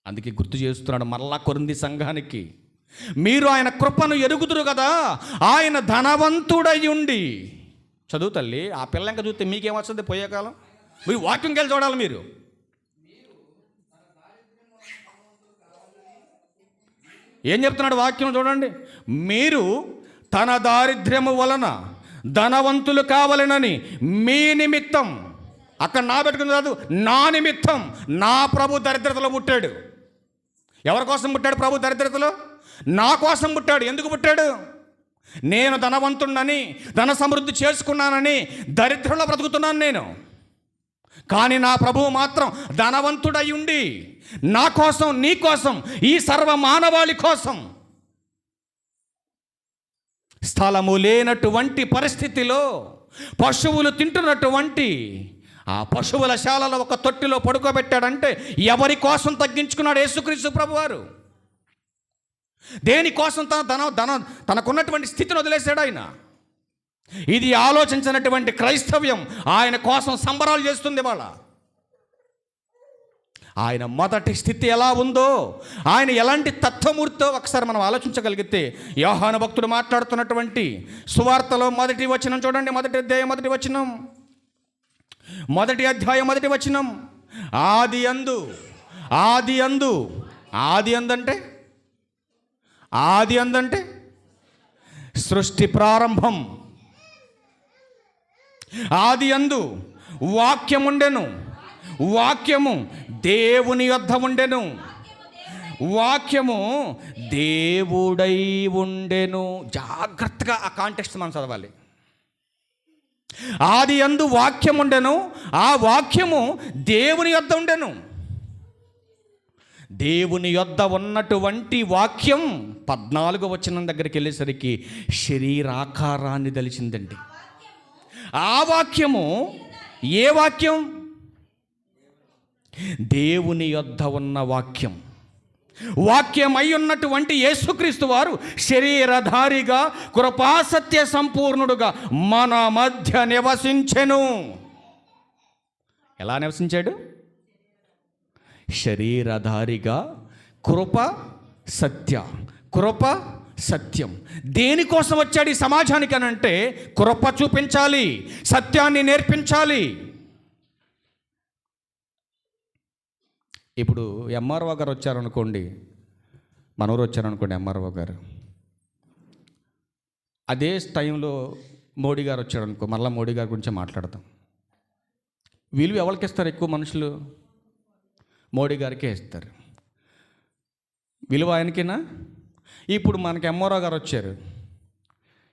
S1: అందుకే గుర్తు చేస్తున్నాడు మరలా కొరింథీ సంఘానికి, మీరు ఆయన కృపను ఎరుగుదురు కదా, ఆయన ధనవంతుడై ఉండి. చదువు తల్లి, ఆ పిల్ల ఇంకా చూస్తే మీకేమొస్తుంది పోయే కాలం? మీరు వాక్యంకి వెళ్ళి చూడాలి. మీరు ఏం చెప్తున్నాడు వాక్యం చూడండి. మీరు తన దారిద్ర్యము వలన ధనవంతులు కావాలనని మీ నిమిత్తం అక్కడ నా పెట్టుకుని కాదు, నా నిమిత్తం నా ప్రభు దరిద్రతలో పుట్టాడు. ఎవరి కోసం పుట్టాడు ప్రభు దరిద్రతలో? నా కోసం పుట్టాడు. ఎందుకు పుట్టాడు? నేను ధనవంతుణ్ణని, ధన సమృద్ధి చేసుకున్నానని దరిద్రంలో బ్రతుకుతున్నాను నేను. కానీ నా ప్రభువు మాత్రం ధనవంతుడై ఉండి నా కోసం, నీ కోసం, ఈ సర్వ మానవాళి కోసం స్థలము లేనటువంటి పరిస్థితిలో పశువులు తింటున్నటువంటి ఆ పశువుల శాలలో ఒక తొట్టిలో పడుకోబెట్టాడంటే ఎవరి కోసం తగ్గించుకున్నాడు యేసుక్రీస్తు ప్రభువారు? దేనికోసం తనకున్నటువంటి స్థితిని వదిలేశాడు ఆయన? ఇది ఆలోచించినటువంటి క్రైస్తవ్యం ఆయన కోసం సంబరాలు చేస్తుంది వాళ్ళ. ఆయన మొదటి స్థితి ఎలా ఉందో, ఆయన ఎలాంటి తత్వమూర్తితో ఒకసారి మనం ఆలోచించగలిగితే, యోహాను భక్తుడు మాట్లాడుతున్నటువంటి సువార్తలో మొదటి వచనం చూడండి. మొదటి అధ్యాయం మొదటి వచనం. ఆది అందంటే సృష్టి ప్రారంభం. ఆది అందు వాక్యముండెను, వాక్యము దేవుని యొద్ద ఉండెను, వాక్యము దేవుడై ఉండెను. జాగ్రత్తగా ఆ కాంటెక్స్ట్ మనం చదవాలి. ఆది యందు వాక్యం ఉండెను, ఆ వాక్యము దేవుని యొద్ద ఉండెను. దేవుని యొద్ద ఉన్నటువంటి వాక్యం 14వ వచనం దగ్గరికి వెళ్ళేసరికి శరీరాకారాన్ని దలిచిందండి. ఆ వాక్యము ఏ వాక్యం? దేవుని యొద్ద ఉన్న వాక్యం. వాక్యమై ఉన్నటువంటి యేసుక్రీస్తు వారు శరీరధారిగా, కృపాసత్య సంపూర్ణుడుగా మన మధ్య నివసించెను. ఎలా నివసించాడు? శరీరధారిగా, కృప సత్యం. దేనికోసం వచ్చాడు ఈ సమాజానికి అని అంటే, కృప చూపించాలి, సత్యాన్ని నేర్పించాలి. ఇప్పుడు ఎంఆర్ఓ గారు వచ్చారనుకోండి, మన ఊరు వచ్చారనుకోండి ఎంఆర్ఓ గారు, అదే టైంలో మోడీ గారు వచ్చారనుకో, మళ్ళీ మోడీ గారి గురించి మాట్లాడతాం. విలువ ఎవరికి ఇస్తారు? ఎక్కువ మనుషులు మోడీ గారికే ఇస్తారు విలువ, ఆయనకేనా? ఇప్పుడు మనకి ఎంఆర్ఓ గారు వచ్చారు,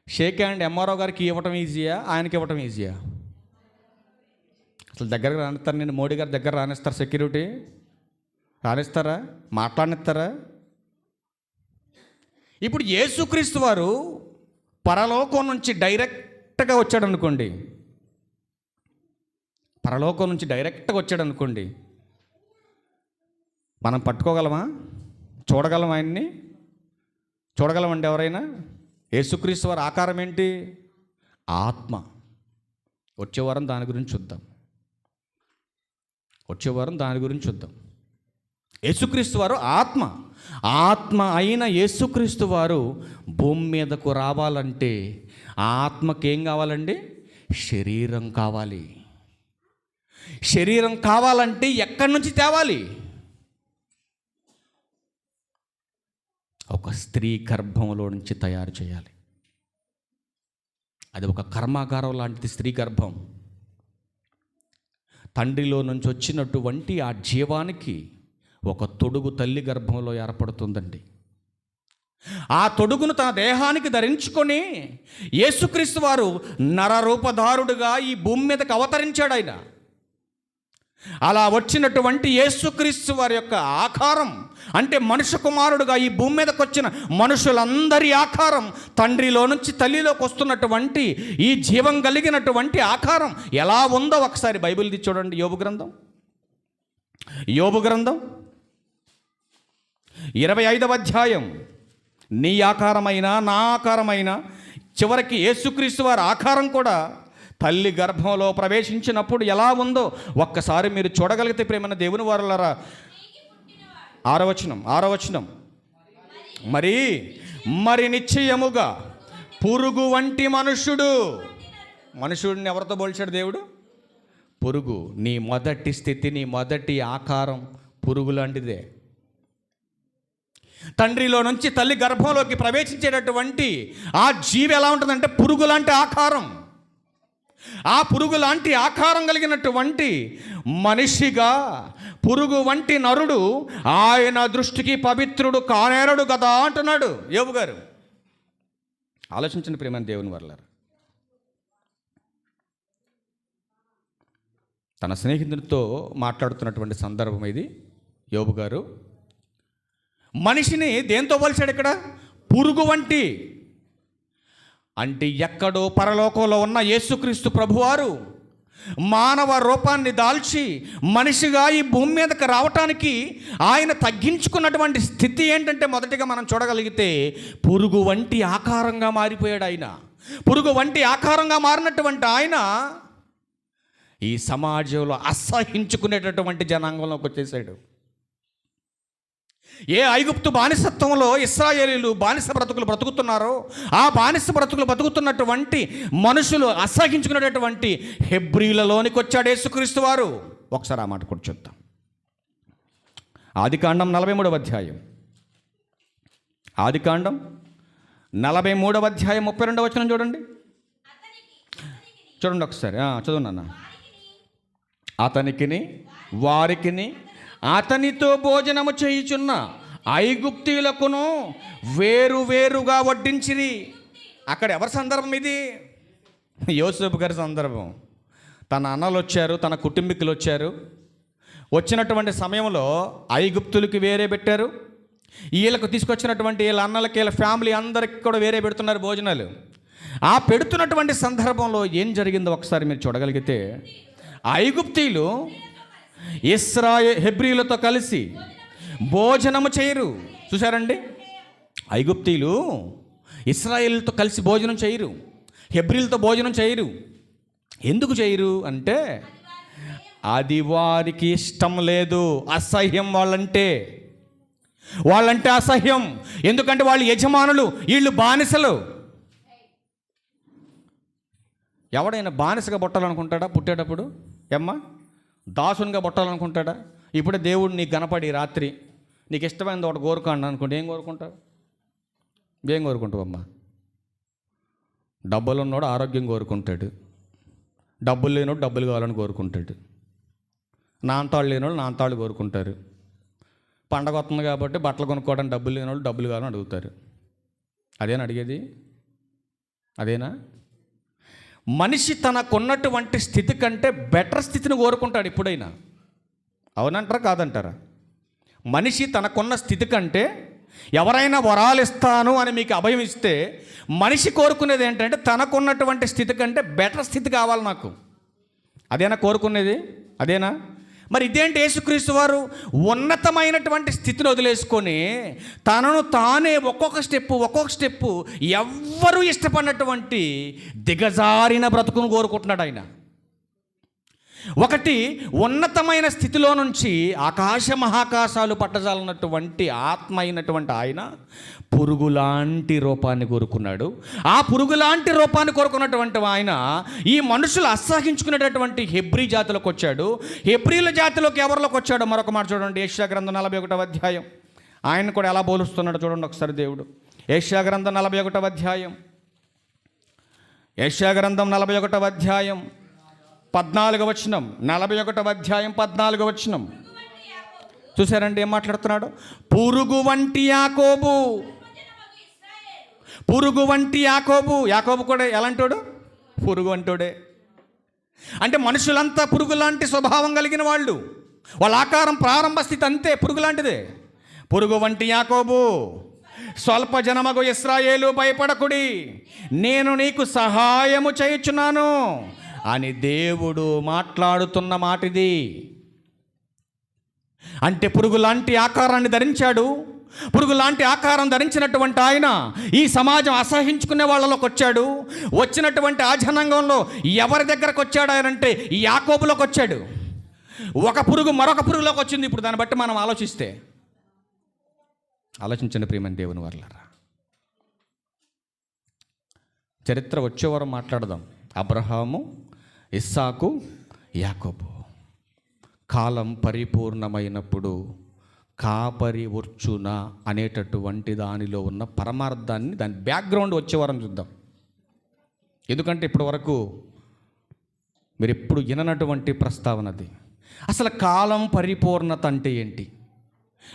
S1: షేక్ హ్యాండ్ ఎంఆర్ఓ గారికి ఇవ్వటం ఈజీయా, ఆయనకి ఇవ్వటం ఈజీయా? అసలు దగ్గరకు రానిస్తారు? నేను మోడీ గారి దగ్గర రానిస్తారు? సెక్యూరిటీ రానిస్తారా? మాట్లాడిస్తారా? ఇప్పుడు యేసుక్రీస్తు వారు పరలోకం నుంచి డైరెక్ట్గా వచ్చాడు అనుకోండి, మనం పట్టుకోగలమా? చూడగలం? ఆయన్ని చూడగలమండి ఎవరైనా? యేసుక్రీస్తు వారి ఆకారం ఏంటి? ఆత్మ. వచ్చే వారం దాని గురించి చూద్దాం. యేసుక్రీస్తు వారు ఆత్మ అయిన యేసుక్రీస్తు వారు భూమి మీదకు రావాలంటే ఆ ఆత్మకి ఏం కావాలండి? శరీరం కావాలి. శరీరం కావాలంటే ఎక్కడి నుంచి తేవాలి? ఒక స్త్రీ గర్భంలో నుంచి తయారు చేయాలి. అది ఒక కర్మాగారం లాంటిది స్త్రీ గర్భం. తండ్రిలో నుంచి వచ్చినటువంటి ఆ జీవానికి ఒక తొడుగు తల్లి గర్భంలో ఏర్పడుతుందండి. ఆ తొడుగును తన దేహానికి ధరించుకొని యేసుక్రీస్తు వారు నరరూపధారుడుగా ఈ భూమి మీదకి అవతరించాడు ఆయన. అలా వచ్చినటువంటి యేసుక్రీస్తు వారి యొక్క ఆకారం అంటే మనుష్య కుమారుడుగా ఈ భూమి మీదకి వచ్చిన మనుషులందరి ఆకారం, తండ్రిలో నుంచి తల్లిలోకి వస్తున్నటువంటి ఈ జీవం కలిగినటువంటి ఆకారం ఎలా ఉందో ఒకసారి బైబిల్ తీసి చూడండి. యోబు గ్రంథం 25వ అధ్యాయం. నీ ఆకారమైన, నా ఆకారమైన, చివరికి యేసుక్రీస్తు వారి ఆకారం కూడా తల్లి గర్భంలో ప్రవేశించినప్పుడు ఎలా ఉందో ఒక్కసారి మీరు చూడగలిగితే ప్రేమైన దేవుని వారలారా, 6వ వచనం. మరి నిశ్చయముగా పురుగు వంటి మనుషుడిని ఎవరితో పోల్చాడు దేవుడు? పురుగు. నీ మొదటి స్థితి, నీ మొదటి ఆకారం పురుగు లాంటిదే. తండ్రిలో నుంచి తల్లి గర్భంలోకి ప్రవేశించేటటువంటి ఆ జీవి ఎలా ఉంటుందంటే పురుగు లాంటి ఆకారం. ఆ పురుగు లాంటి ఆకారం కలిగినటువంటి మనిషిగా పురుగు వంటి నరుడు ఆయన దృష్టికి పవిత్రుడు కానేరడు కదా అంటున్నాడు యోబు గారు. ఆలోచించండి ప్రియమైన దేవుని వర్లారా. తన స్నేహితునితో మాట్లాడుతున్నటువంటి సందర్భం ఇది. యోబు గారు మనిషిని దేంతో పోల్చాడు ఇక్కడ? పురుగు వంటి. అంటే ఎక్కడో పరలోకంలో ఉన్న యేసుక్రీస్తు ప్రభువారు మానవ రూపాన్ని దాల్చి మనిషిగా ఈ భూమి మీదకి రావటానికి ఆయన తగ్గించుకున్నటువంటి స్థితి ఏంటంటే, మొదటిగా మనం చూడగలిగితే పురుగు వంటి ఆకారంగా మారిపోయాడు ఆయన. పురుగు వంటి ఆకారంగా మారినటువంటి ఆయన ఈ సమాజంలో అసహించుకునేటటువంటి జనాంగంలోకి వచ్చేసాడు. ఏ ఐగుప్తు బానిసత్వంలో ఇశ్రాయేలీలు బానిస బ్రతుకులు బ్రతుకుతున్నారో ఆ బానిస బ్రతుకులు బ్రతుకుతున్నటువంటి మనుషులు అసహించుకునేటటువంటి హెబ్రీలలోనికి వచ్చాడు యేసుక్రీస్తు వారు. ఒకసారి ఆ మాట కూడా చూద్దాం. ఆదికాండం 43వ అధ్యాయం. ఆదికాండం 43వ అధ్యాయం 32వ వచనం చూడండి. చూడండి ఒకసారి చదువునా. అతనికిని వారికిని అతనితో భోజనము చేయుచున్న ఐగుప్తీయులకును వేరువేరుగా వడ్డించిరి. అక్కడ ఎవరి సందర్భం ఇది? యోసేపు గారి సందర్భం. తన అన్నలు వచ్చారు, తన కుటుంబీకులు వచ్చారు. వచ్చినటువంటి సమయంలో ఐగుప్తులకి వేరే పెట్టారు, వీళ్ళకు తీసుకొచ్చినటువంటి వీళ్ళ అన్నలకి వీళ్ళ ఫ్యామిలీ అందరికి కూడా వేరే పెడుతున్నారు భోజనాలు. ఆ పెడుతున్నటువంటి సందర్భంలో ఏం జరిగిందో ఒకసారి మీరు చూడగలిగితే, ఐగుప్తీయులు హెబ్రీలతో కలిసి భోజనము చేయరు. చూసారండి, ఐగుప్తీయులు ఇశ్రాయేలుతో కలిసి భోజనం చేయరు, హెబ్రీలతో భోజనం చేయరు. ఎందుకు చేయరు అంటే అది వారికి ఇష్టం లేదు, అసహ్యం. వాళ్ళంటే అసహ్యం. ఎందుకంటే వాళ్ళు యజమానులు, వీళ్ళు బానిసలు. ఎవడైనా బానిసగా పుట్టాలనుకుంటాడా? పుట్టేటప్పుడు దాసునిగా పుట్టాలనుకుంటాడా? ఇప్పుడే దేవుడు నీకు కనపడి రాత్రి నీకు ఇష్టమైనది ఒకటి కోరుకోండి అనుకుంటే ఏం కోరుకుంటావు? ఏం కోరుకుంటావమ్మా? డబ్బులు ఉన్నోడు ఆరోగ్యం కోరుకుంటాడు, డబ్బులు లేనోడు డబ్బులు కావాలని కోరుకుంటాడు, నాంతాళ్ళు లేనోళ్ళు నాంతాళ్ళు కోరుకుంటారు. పండగ వస్తుంది కాబట్టి బట్టలు కొనుక్కోవడానికి డబ్బులు లేనోళ్ళు డబ్బులు కావాలని అడుగుతారు. అదేనా అడిగేది? అదేనా? మనిషి తనకున్నటువంటి స్థితి కంటే బెటర్ స్థితిని కోరుకుంటాడు ఎప్పుడైనా. అవునంటారా కాదంటారా? మనిషి తనకున్న స్థితి కంటే ఎవరైనా వరాలు ఇస్తాను అని మీకు అభయం ఇస్తే మనిషి కోరుకునేది ఏంటంటే తనకున్నటువంటి స్థితి కంటే బెటర్ స్థితి కావాలి నాకు. అదేనా కోరుకునేది? అదేనా? మరి ఇదేంటి? యేసుక్రీస్తు వారు ఉన్నతమైనటువంటి స్థితిని వదిలేసుకొని తనను తానే ఒక్కొక్క స్టెప్పు ఎవ్వరూ ఇష్టపడినటువంటి దిగజారిన బ్రతుకును కోరుకుంటున్నాడు ఆయన. ఒకటి, ఉన్నతమైన స్థితిలో నుంచి ఆకాశ మహాకాశాలు పట్టజాలన్నటువంటి ఆత్మ అయినటువంటి ఆయన పురుగులాంటి రూపాన్ని కోరుకున్నాడు. ఆ పురుగులాంటి రూపాన్ని కోరుకున్నటువంటి ఆయన ఈ మనుషులు అసహించుకునేటటువంటి హెబ్రీ జాతిలోకి వచ్చాడు. హెబ్రీల జాతిలోకి ఎవరిలోకి వచ్చాడో మరొక మాట చూడండి. యెషయా గ్రంథం 41వ అధ్యాయం. ఆయన కూడా ఎలా పోలుస్తున్నాడు చూడండి ఒకసారి దేవుడు. యెషయా గ్రంథం 41వ అధ్యాయం. యెషయా గ్రంథం 41వ అధ్యాయం 14వ వచనం. 41వ అధ్యాయం 14వ వచనం. చూసారండి ఏం మాట్లాడుతున్నాడు? పురుగు వంటి యాకోబు. పురుగు వంటి యాకోబు. యాకోబు కూడా ఎలాంటోడు? పురుగు అంటోడే. అంటే మనుషులంతా పురుగు లాంటి స్వభావం కలిగిన వాళ్ళు. వాళ్ళ ఆకారం ప్రారంభ స్థితి అంతే, పురుగు లాంటిదే. పురుగు వంటి యాకోబు, స్వల్ప జనమగు ఇశ్రాయేలు, భయపడకుడి, నేను నీకు సహాయము చేయుచున్నాను అని దేవుడు మాట్లాడుతున్న మాట ఇది. అంటే పురుగు లాంటి ఆకారాన్ని ధరించాడు. పురుగు లాంటి ఆకారం ధరించినటువంటి ఆయన ఈ సమాజం అసహించుకునే వాళ్ళలోకి వచ్చాడు. వచ్చినటువంటి ఆ జనాంగంలో ఎవరి దగ్గరకు వచ్చాడు ఆయన అంటే యాకోబులోకి వచ్చాడు. ఒక పురుగు మరొక పురుగులోకి వచ్చింది. ఇప్పుడు దాన్ని బట్టి మనం ఆలోచించండి ప్రియమైన దేవుని వర్లారా. చరిత్ర వచ్చేవారం మాట్లాడదాం. అబ్రహాము, ఇస్సాకు, యాకోబు. కాలం పరిపూర్ణమైనప్పుడు కాపరి వర్చున అనేటటువంటి దానిలో ఉన్న పరమార్థాన్ని, దాని బ్యాక్గ్రౌండ్ వచ్చేవారం చూద్దాం. ఎందుకంటే ఇప్పటి వరకు మీరు ఎప్పుడు విననటువంటి ప్రస్తావన అది. అసలు కాలం పరిపూర్ణత అంటే ఏంటి,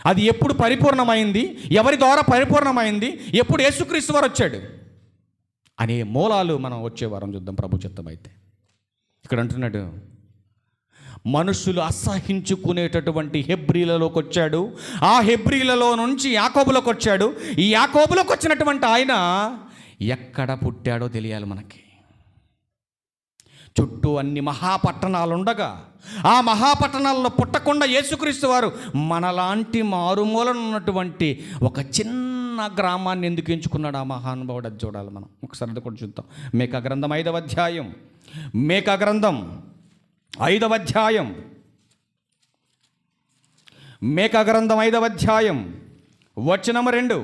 S1: అది ఎప్పుడు పరిపూర్ణమైంది, ఎవరి ద్వారా పరిపూర్ణమైంది, ఎప్పుడు యేసుక్రీస్తు వారు వచ్చాడు అనే మూలాలు మనం వచ్చే వారం చూద్దాం ప్రభు చిత్తమైతే. ఇక్కడ అంటున్నాడు, మనుషులు అసహించుకునేటటువంటి హెబ్రీలలోకి వచ్చాడు, ఆ హెబ్రీలలో నుంచి యాకోబులోకి వచ్చాడు. ఈ యాకోబులోకి వచ్చినటువంటి ఆయన ఎక్కడ పుట్టాడో తెలియాలి మనకి. చుట్టూ అన్ని మహాపట్టణాలు ఉండగా ఆ మహాపట్టణాల్లో పుట్టకుండా యేసుక్రీస్తు వారు మనలాంటి మారుమూలన ఉన్నటువంటి ఒక చిన్న గ్రామాన్ని ఎందుకు ఎంచుకున్నాడు ఆ మహానుభావుడు, అది చూడాలి మనం. ఒకసారి అది కూడా చూద్దాం. మేకా గ్రంథం 5వ అధ్యాయం, మేకా గ్రంథం 5వ అధ్యాయం, మేకా గ్రంథం 5వ అధ్యాయం వచనం 2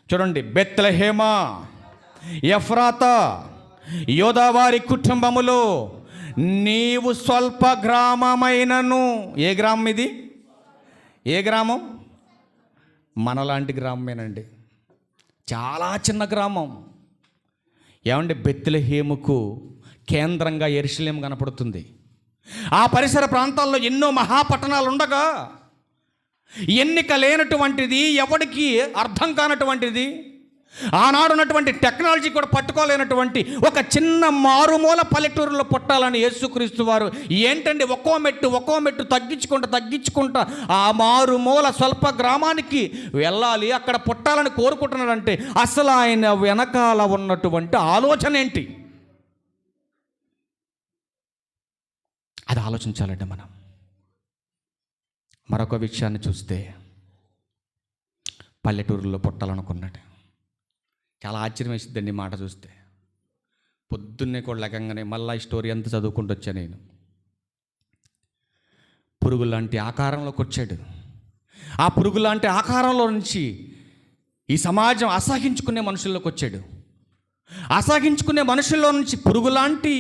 S1: చూడండి. బెత్లెహేమా ఎఫ్రాతా యోదావారి కుటుంబములో నీవు స్వల్ప గ్రామమైనను. ఏ గ్రామం ఇది? ఏ గ్రామం? మనలాంటి గ్రామమేనండి, చాలా చిన్న గ్రామం. ఏమండి, బెత్లెహేముకు కేంద్రంగా యెరూషలేం కనపడుతుంది. ఆ పరిసర ప్రాంతాల్లో ఎన్నో మహాపట్టణాలు ఉండగా ఎన్నిక లేనటువంటిది, ఎవరికి అర్థం కానటువంటిది, ఆనాడు ఉన్నటువంటి టెక్నాలజీ కూడా పట్టుకోలేనటువంటి ఒక చిన్న మారుమూల పల్లెటూరులో పుట్టాలని యేసుక్రీస్తు వారు ఏంటండి ఒక్కో మెట్టు తగ్గించుకుంటా ఆ మారుమూల స్వల్ప గ్రామానికి వెళ్ళాలి, అక్కడ పుట్టాలని కోరుకుంటున్నాడంటే అసలు ఆయన వెనకాల ఉన్నటువంటి ఆలోచన ఏంటి, అది ఆలోచించాలంటే మనం. మరొక విషయాన్ని చూస్తే, పల్లెటూరులో పుట్టాలనుకున్నాడు. చాలా ఆశ్చర్యం వేసిద్దండి మాట చూస్తే. పొద్దున్నే కూడా లేకంగానే మళ్ళీ ఈ స్టోరీ అంతా చదువుకుంటూ వచ్చా నేను. పురుగు లాంటి ఆకారంలోకి వచ్చాడు. ఆ పురుగు లాంటి ఆకారంలో నుంచి ఈ సమాజం అసహించుకునే మనుషుల్లోకి వచ్చాడు. అసహించుకునే మనుషుల్లో నుంచి పురుగు లాంటి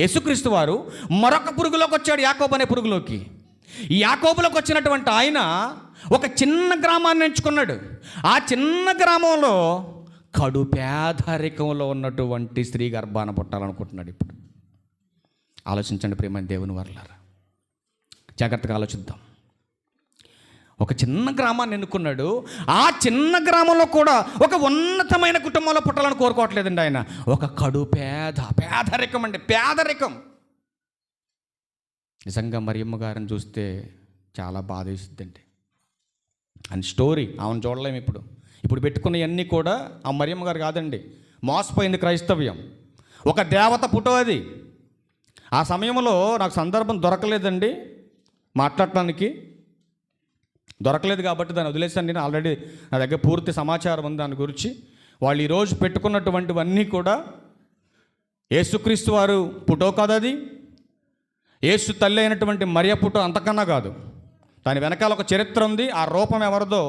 S1: యేసుక్రీస్తు వారు మరొక పురుగులోకి వచ్చాడు, యాకోబు అనే పురుగులోకి. ఈ యాకోబులోకి వచ్చినటువంటి ఆయన ఒక చిన్న గ్రామాన్ని ఎంచుకున్నాడు. ఆ చిన్న గ్రామంలో కడు పేదరికంలో ఉన్నటువంటి స్త్రీ గర్భాన పుట్టాలనుకుంటున్నాడు. ఇప్పుడు ఆలోచించండి ప్రియమైన దేవుని వర్లారా, జాగ్రత్తగా ఆలోచిద్దాం. ఒక చిన్న గ్రామాన్ని ఎన్నుకున్నాడు. ఆ చిన్న గ్రామంలో కూడా ఒక ఉన్నతమైన కుటుంబంలో పుట్టాలని కోరుకోవట్లేదండి ఆయన. ఒక కడు పేదరికం అండి, పేదరికం. నిజంగా మరియమ్మ గారిని చూస్తే చాలా బాధ వేసిద్దండి. అని స్టోరీ ఆమెను చూడలేము. ఇప్పుడు పెట్టుకున్నవన్నీ కూడా ఆ మరియమ్మ గారు కాదండి, మోసపోయింది క్రైస్తవ్యం. ఒక దేవత ఫోటో అది. ఆ సమయంలో నాకు సందర్భం దొరకలేదండి మాట్లాడటానికి, దొరకలేదు కాబట్టి దాన్ని వదిలేసాను నేను. ఆల్రెడీ నా దగ్గర పూర్తి సమాచారం ఉంది దాని గురించి. వాళ్ళు ఈరోజు పెట్టుకున్నటువంటివన్నీ కూడా యేసుక్రీస్తు వారు ఫోటో కాదు, అది యేసు తల్లి అయినటువంటి మరియ ఫోటో అంతకన్నా కాదు. దాని వెనకాల ఒక చరిత్ర ఉంది. ఆ రూపం ఎవరిదో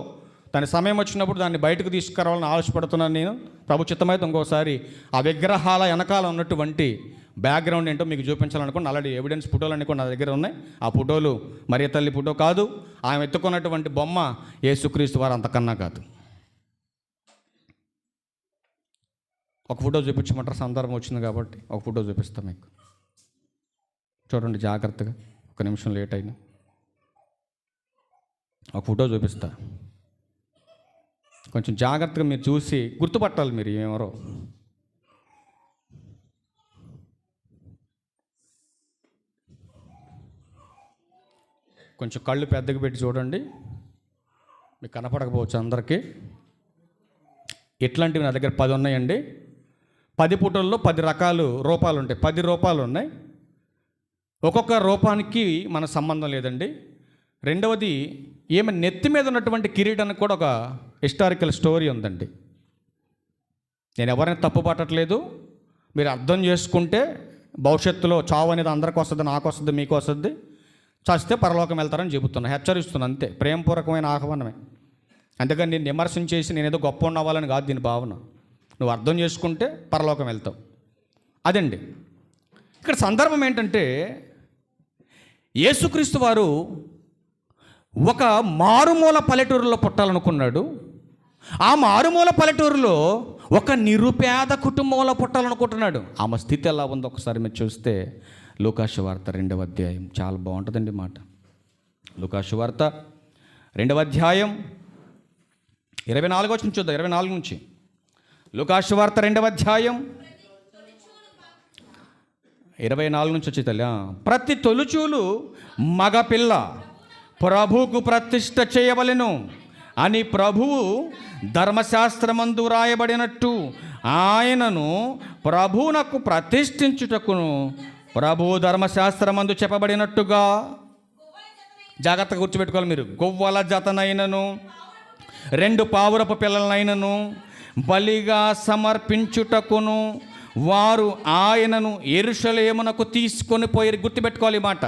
S1: దాని సమయం వచ్చినప్పుడు దాన్ని బయటకు తీసుకురావాలని ఆలోచపడుతున్నాను నేను. ప్రభు చిత్తమైతే ఇంకోసారి ఆ విగ్రహాల వెనకాల ఉన్నటువంటి బ్యాక్గ్రౌండ్ ఏంటో మీకు చూపించాలనుకోండి. ఆల్రెడీ ఎవిడెన్స్ ఫోటోలన్నీ కూడా నా దగ్గర ఉన్నాయి. ఆ ఫోటోలు మరియ తల్లి ఫోటో కాదు, ఆమె ఎత్తుకున్నటువంటి బొమ్మ యేసుక్రీస్తు వారు అంతకన్నా కాదు. ఒక ఫోటో చూపించమంటారు, సందర్భం వచ్చింది కాబట్టి ఒక ఫోటో చూపిస్తాం మీకు. చూడండి జాగ్రత్తగా, ఒక నిమిషం లేట్ అయినా ఒక ఫోటో చూపిస్తా. కొంచెం జాగ్రత్తగా మీరు చూసి గుర్తుపట్టాలి మీరు ఎవరో. కొంచెం కళ్ళు పెద్దగా పెట్టి చూడండి, మీకు కనపడకపోవచ్చు అందరికీ. ఇట్లాంటివి నా దగ్గర 10 ఉన్నాయండి. 10 ఫోటోల్లో 10 రకాలు రూపాలు ఉంటాయి. 10 రూపాలు ఉన్నాయి. ఒక్కొక్క రూపానికి మన సంబంధం లేదండి. రెండవది, ఈమె నెత్తి మీద ఉన్నటువంటి కిరీటానికి కూడా ఒక హిస్టారికల్ స్టోరీ ఉందండి. నేను ఎవరైనా తప్పు పట్టట్లేదు, మీరు అర్థం చేసుకుంటే భవిష్యత్తులో చావు అనేది అందరికి వస్తుంది, నాకు వస్తుంది, మీకు వస్తుంది. చస్తే పరలోకం వెళ్తారని చెబుతున్నా, హెచ్చరిస్తున్నా అంతే. ప్రేమపూర్వకమైన ఆహ్వానమే. అందుకని నేను విమర్శించేసి నేనేదో గొప్ప ఉన్నవాళ్ళని కాదు దీని భావన. నువ్వు అర్థం చేసుకుంటే పరలోకం వెళ్తావు, అదండి. ఇక్కడ సందర్భం ఏంటంటే, యేసుక్రీస్తు వారు ఒక మారుమూల పల్లెటూరులో పుట్టాలనుకున్నాడు. ఆ మారుమూల పల్లెటూరులో ఒక నిరుపేద కుటుంబంలో పుట్టాలనుకుంటున్నాడు. ఆమె స్థితి ఎలా ఉందో ఒకసారి మీరు చూస్తే లూకాసు వార్త 2వ అధ్యాయం చాలా బాగుంటుందండి మాట. లూకాసు వార్త 2వ అధ్యాయం 24 వచనం చూద్దాం. 24 నుంచి లూకాసు వార్త 2వ అధ్యాయం 24 నుంచి వచ్చే తల్లి. ప్రతి తొలుచూలు మగపిల్ల ప్రభువుకు ప్రతిష్ఠ చేయవలెను అని ప్రభువు ధర్మశాస్త్రమందు రాయబడినట్టు ఆయనను ప్రభువునకు ప్రతిష్ఠించుటకును ప్రభువు ధర్మశాస్త్రమందు చెప్పబడినట్టుగా, జాగ్రత్తగా గుర్తుపెట్టుకోవాలి మీరు, గొవ్వల జతనైనను 2 పావురపు పిల్లలనైనను బలిగా సమర్పించుటకును వారు ఆయనను యెరూషలేమునకు తీసుకొని పోయి. గుర్తుపెట్టుకోవాలి ఈ మాట.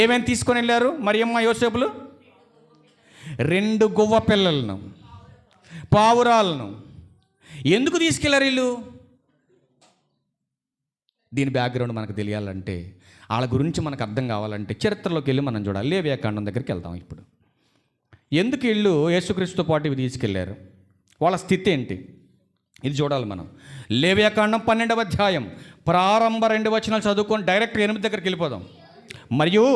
S1: ఏమేమి తీసుకొని వెళ్ళారు మరియమ్మ యోసేపులు? 2 గువ్వ పిల్లలను, పావురాలను. ఎందుకు తీసుకెళ్లారు వీళ్ళు? దీని బ్యాక్గ్రౌండ్ మనకు తెలియాలంటే, వాళ్ళ గురించి మనకు అర్థం కావాలంటే చరిత్రలోకి వెళ్ళి మనం చూడాలి. లేవియాకాండం దగ్గరికి వెళ్దాం ఇప్పుడు. ఎందుకు వీళ్ళు యేసుక్రీస్తుతో పాటు ఇవి తీసుకెళ్లారు? వాళ్ళ స్థితి ఏంటి? ఇది చూడాలి మనం. లేవియాకాండం 12వ అధ్యాయం ప్రారంభ 2 వచనాలు చదువుకొని డైరెక్ట్గా 8 దగ్గరికి వెళ్ళిపోదాం. మరియు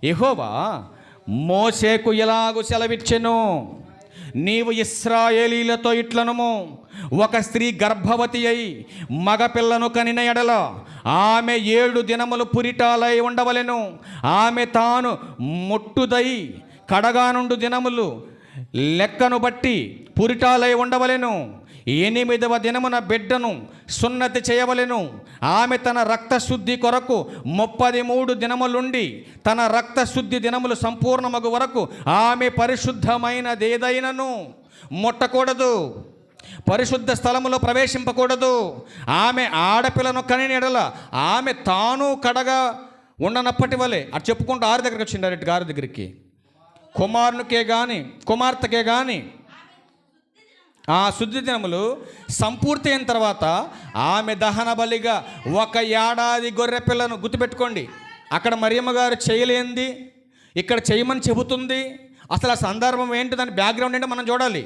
S1: యెహోవా మోషేకు ఎలాగూ సెలవిచ్చెను, నీవు ఇశ్రాయేలీలతో ఇట్లనము, ఒక స్త్రీ గర్భవతి అయి మగపిల్లను కనిన ఎడల ఆమె 7 దినములు పురిటాలై ఉండవలెను. ఆమె తాను ముట్టుదై కడగానుండు దినములు లెక్కను బట్టి పురిటాలై ఉండవలెను. 8వ దినమున బిడ్డను సున్నతి చేయవలెను. ఆమె తన రక్తశుద్ధి కొరకు 33 దినములుండి తన రక్తశుద్ధి దినములు సంపూర్ణమగు వరకు ఆమె పరిశుద్ధమైనదేదైనను ముట్టకూడదు, పరిశుద్ధ స్థలములో ప్రవేశింపకూడదు. ఆమె ఆడపిల్లను కనిన ఎడల ఆమె తాను కడగా ఉండనప్పటి వలె. అది చెప్పుకుంటూ 6 దగ్గరికి వచ్చింది. డైరెక్ట్గా 6 దగ్గరికి. కుమారునికే కానీ కుమార్తెకే కానీ ఆ శుద్ధి దినములు సంపూర్తి అయిన తర్వాత ఆమె దహన బలిగా 1 ఏడాది గొర్రె పిల్లను. గుర్తుపెట్టుకోండి, అక్కడ మరియమ్మ గారు చేయలేంది ఇక్కడ చేయమని చెబుతుంది. అసలు ఆ సందర్భం ఏంటి, దాని బ్యాక్గ్రౌండ్ ఏంటో మనం చూడాలి.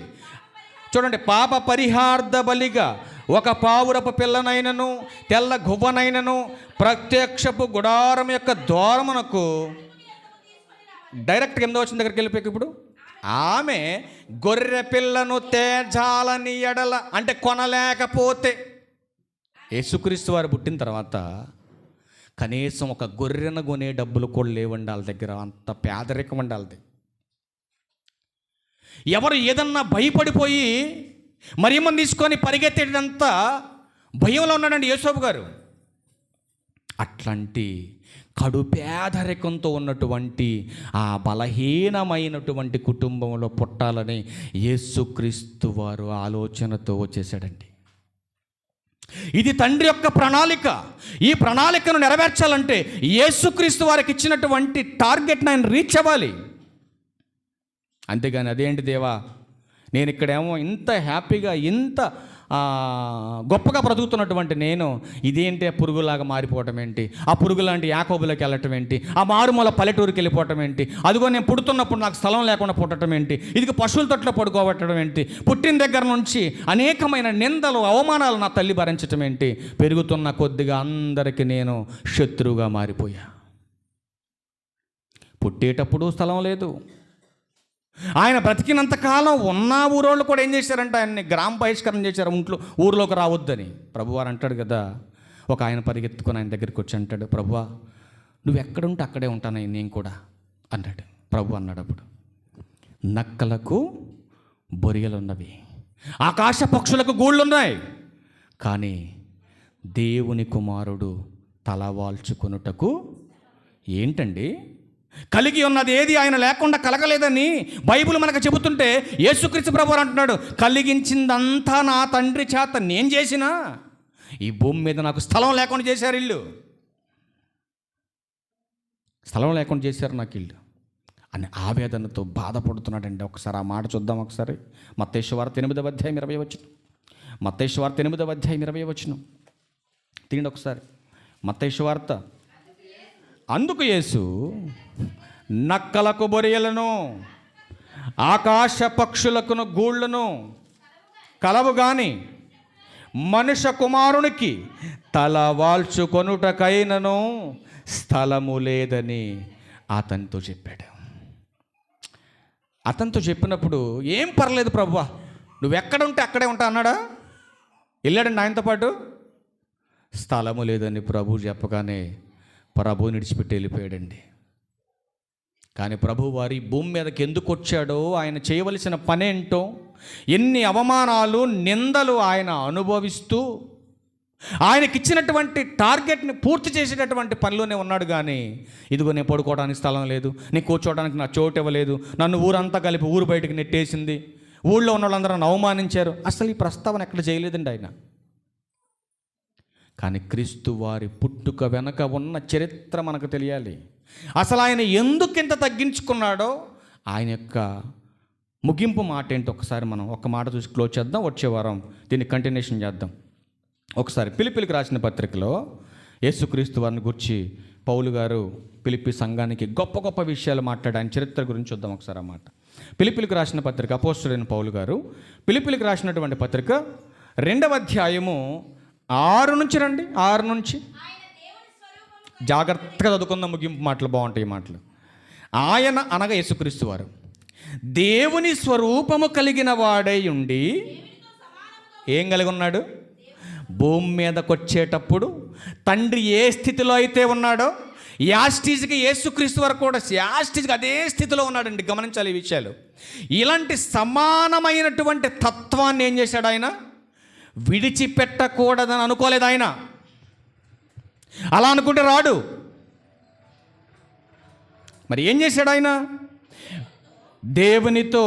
S1: చూడండి, పాప పరిహార్థ బలిగా 1 పావురపు పిల్లనైనను తెల్ల గువ్వనైనను ప్రత్యక్షపు గుడారం యొక్క ద్వారమునకు. డైరెక్ట్గా 8వ వచనం దగ్గరికి వెళ్ళిపోయి ఇప్పుడు ఆమె గొర్రె పిల్లను తేజాలని ఎడల, అంటే కొనలేకపోతే, యేసుక్రీస్తు వారు పుట్టిన తర్వాత కనీసం ఒక గొర్రెను కొనే డబ్బులు కూడా లేవండి వాళ్ళ దగ్గర. అంత పేదరికం ఉండాలి వాళ్ళది. ఎవరు ఏదన్నా భయపడిపోయి మరియమ్మని తీసుకొని పరిగెత్తేటంత భయంలో ఉన్నాడండి యేసోబు గారు. అట్లాంటి కడు పేదరికంతో ఉన్నటువంటి ఆ బలహీనమైనటువంటి కుటుంబంలో పుట్టాలని యేసుక్రీస్తు వారు ఆలోచనతో వచ్చేసాడండి. ఇది తండ్రి యొక్క ప్రణాళిక. ఈ ప్రణాళికను నెరవేర్చాలంటే యేసుక్రీస్తు వారికి ఇచ్చినటువంటి టార్గెట్ని ఆయన రీచ్ అవ్వాలి. అంతేగాని అదేంటి దేవా, నేను ఇక్కడేమో ఇంత హ్యాపీగా ఇంత గొప్పగా బ్రతుకుతున్నటువంటి నేను ఇదేంటి పురుగులాగా మారిపోవటం ఏంటి, ఆ పురుగులాంటి యాకోబులోకి వెళ్ళటం ఏంటి, ఆ మారుమూల పల్లెటూరుకి వెళ్ళిపోవటం ఏంటి, అదిగో నేను పుడుతున్నప్పుడు నాకు స్థలం లేకుండా పుట్టడం ఏంటి, ఇది పశువుల తొట్లో పడుకోబట్టడం ఏంటి, పుట్టిన దగ్గర నుంచి అనేకమైన నిందలు అవమానాలు నా తల్లి భరించటం ఏంటి, పెరుగుతున్న కొద్దిగా అందరికీ నేను శత్రువుగా మారిపోయా. పుట్టేటప్పుడు స్థలం లేదు. ఆయన బ్రతికినంత కాలం ఉన్న ఊరోళ్ళు కూడా ఏం చేశారంటే ఆయన్ని గ్రామ బహిష్కరణ చేశారు, ఊరిలోకి రావద్దని. ప్రభువారు అంటాడు కదా, ఒక ఆయన పరిగెత్తుకొని ఆయన దగ్గరికి వచ్చి అంటాడు, ప్రభువా నువ్వు ఎక్కడుంటే అక్కడే ఉంటాను నేను కూడా అన్నాడు. ప్రభు అన్నాడు అప్పుడు, నక్కలకు బొరియలున్నవి, ఆకాశ పక్షులకు గూళ్ళున్నాయి, కానీ దేవుని కుమారుడు తలవాల్చుకొనుటకు ఏంటండి కలిగి ఉన్నది ఏది ఆయన లేకుండా కలగలేదని బైబిల్ మనకు చెబుతుంటే యేసుక్రీస్తు ప్రభువారు అంటున్నాడు, కలిగించిందంతా నా తండ్రి చేత నేను చేసినా ఈ భూమి మీద నాకు స్థలం లేకుండా చేశారు, ఇల్లు స్థలం లేకుండా చేశారు నాకు ఇల్లు అని ఆవేదనతో బాధపడుతున్నాడండి. ఒకసారి ఆ మాట చూద్దాం. ఒకసారి మత్తయి సువార్త 8వ అధ్యాయం 20వ వచనం. మత్తయి సువార్త 8వ అధ్యాయం 20వ వచనం తీయండి ఒకసారి. మత్తయి సువార్త. అందుకు యేసు నక్కలకు బొరియలను ఆకాశ పక్షులకును గూళ్ళను కలవు గాని మనుష్య కుమారునికి తల వాల్చుకొనుటకైనను స్థలము లేదని అతనితో చెప్పాడు. అతనితో చెప్పినప్పుడు ఏం పర్లేదు ప్రభువా, నువ్వెక్కడ ఉంటే అక్కడే ఉంటా అన్నాడా? వెళ్ళాడండి ఆయనతో పాటు. స్థలము లేదని ప్రభు చెప్పగానే ప్రభు విడిచిపెట్టి వెళ్ళిపోయాడండి. కానీ ప్రభు వారి భూమి మీదకి ఎందుకు వచ్చాడో, ఆయన చేయవలసిన పనేంటో, ఎన్ని అవమానాలు నిందలు ఆయన అనుభవిస్తూ ఆయనకిచ్చినటువంటి టార్గెట్ని పూర్తి చేసేటటువంటి పనిలోనే ఉన్నాడు. కానీ ఇదిగో నేను పడుకోవడానికి స్థలం లేదు, నేను కూర్చోవడానికి నా చోటు ఇవ్వలేదు, నన్ను ఊరంతా కలిపి ఊరు బయటకు నెట్టేసింది, ఊళ్ళో ఉన్న వాళ్ళందరూ నన్ను అవమానించారు, అసలు ఈ ప్రస్తావన ఎక్కడ చేయలేదండి ఆయన. కానీ క్రీస్తు వారి పుట్టుక వెనక ఉన్న చరిత్ర మనకు తెలియాలి. అసలు ఆయన ఎందుకు ఇంత తగ్గించుకున్నాడో, ఆయన యొక్క ముగింపు మాట ఏంటో ఒకసారి మనం ఒక మాట చూసి క్లోజ్ చేద్దాం. వచ్చే వారం దీన్ని కంటిన్యూషన్ చేద్దాం. ఒకసారి ఫిలిప్పీలకు రాసిన పత్రికలో యేసుక్రీస్తు వారిని గురించి పౌలు గారు ఫిలిప్పీ సంఘానికి గొప్ప గొప్ప విషయాలు మాట్లాడి ఆయన చరిత్ర గురించి చూద్దాం ఒకసారి ఆ మాట. ఫిలిప్పీలకు రాసిన పత్రిక అపోస్తలుడైన పౌలు గారు ఫిలిప్పీలకు రాసినటువంటి పత్రిక 2వ అధ్యాయము 6 నుంచి రండి. 6 నుంచి జాగ్రత్తగా చదువుకుందాం. ముగింపు మాటలు బాగుంటాయి ఈ మాటలు. ఆయన అనగా యేసుక్రీస్తు వారు దేవుని స్వరూపము కలిగిన వాడై ఉండి ఏం కలిగి ఉన్నాడు? భూమి మీదకి వచ్చేటప్పుడు తండ్రి ఏ స్థితిలో అయితే ఉన్నాడో యాస్టీజ్కి యేసుక్రీస్తు వారు కూడా యాస్టీజ్కి అదే స్థితిలో ఉన్నాడండి. గమనించాలి ఈ విషయాలు. ఇలాంటి సమానమైనటువంటి తత్వాన్ని ఏం చేశాడు ఆయన? విడిచిపెట్టకూడదని అనుకోలేదు ఆయన. అలా అనుకుంటే రాడు. మరి ఏం చేశాడు ఆయన? దేవునితో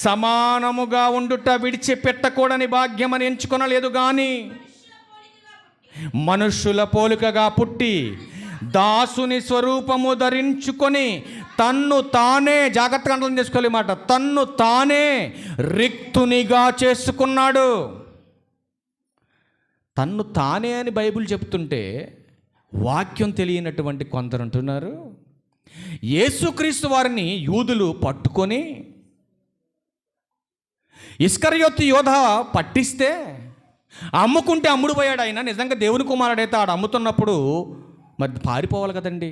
S1: సమానముగా ఉండుట విడిచిపెట్టకూడని భాగ్యమని ఎంచుకొనలేదు, కానీ మనుష్యుల పోలికగా పుట్టి దాసుని స్వరూపము ధరించుకొని తన్ను తానే, జాగ్రత్తగా అర్థం చేసుకోవాలి మాట, తన్ను తానే రిక్తునిగా చేసుకున్నాడు. తన్ను తానే అని బైబిల్ చెప్తుంటే వాక్యం తెలియనటువంటి కొందరు అంటున్నారు, యేసుక్రీస్తు వారిని యూదులు పట్టుకొని ఇస్కరియోతు యోధ పట్టిస్తే అమ్ముకుంటే అమ్ముడు పోయాడు ఆయన. నిజంగా దేవుని కుమారుడైతే ఆడు అమ్ముతున్నప్పుడు మరి పారిపోవాలి కదండి.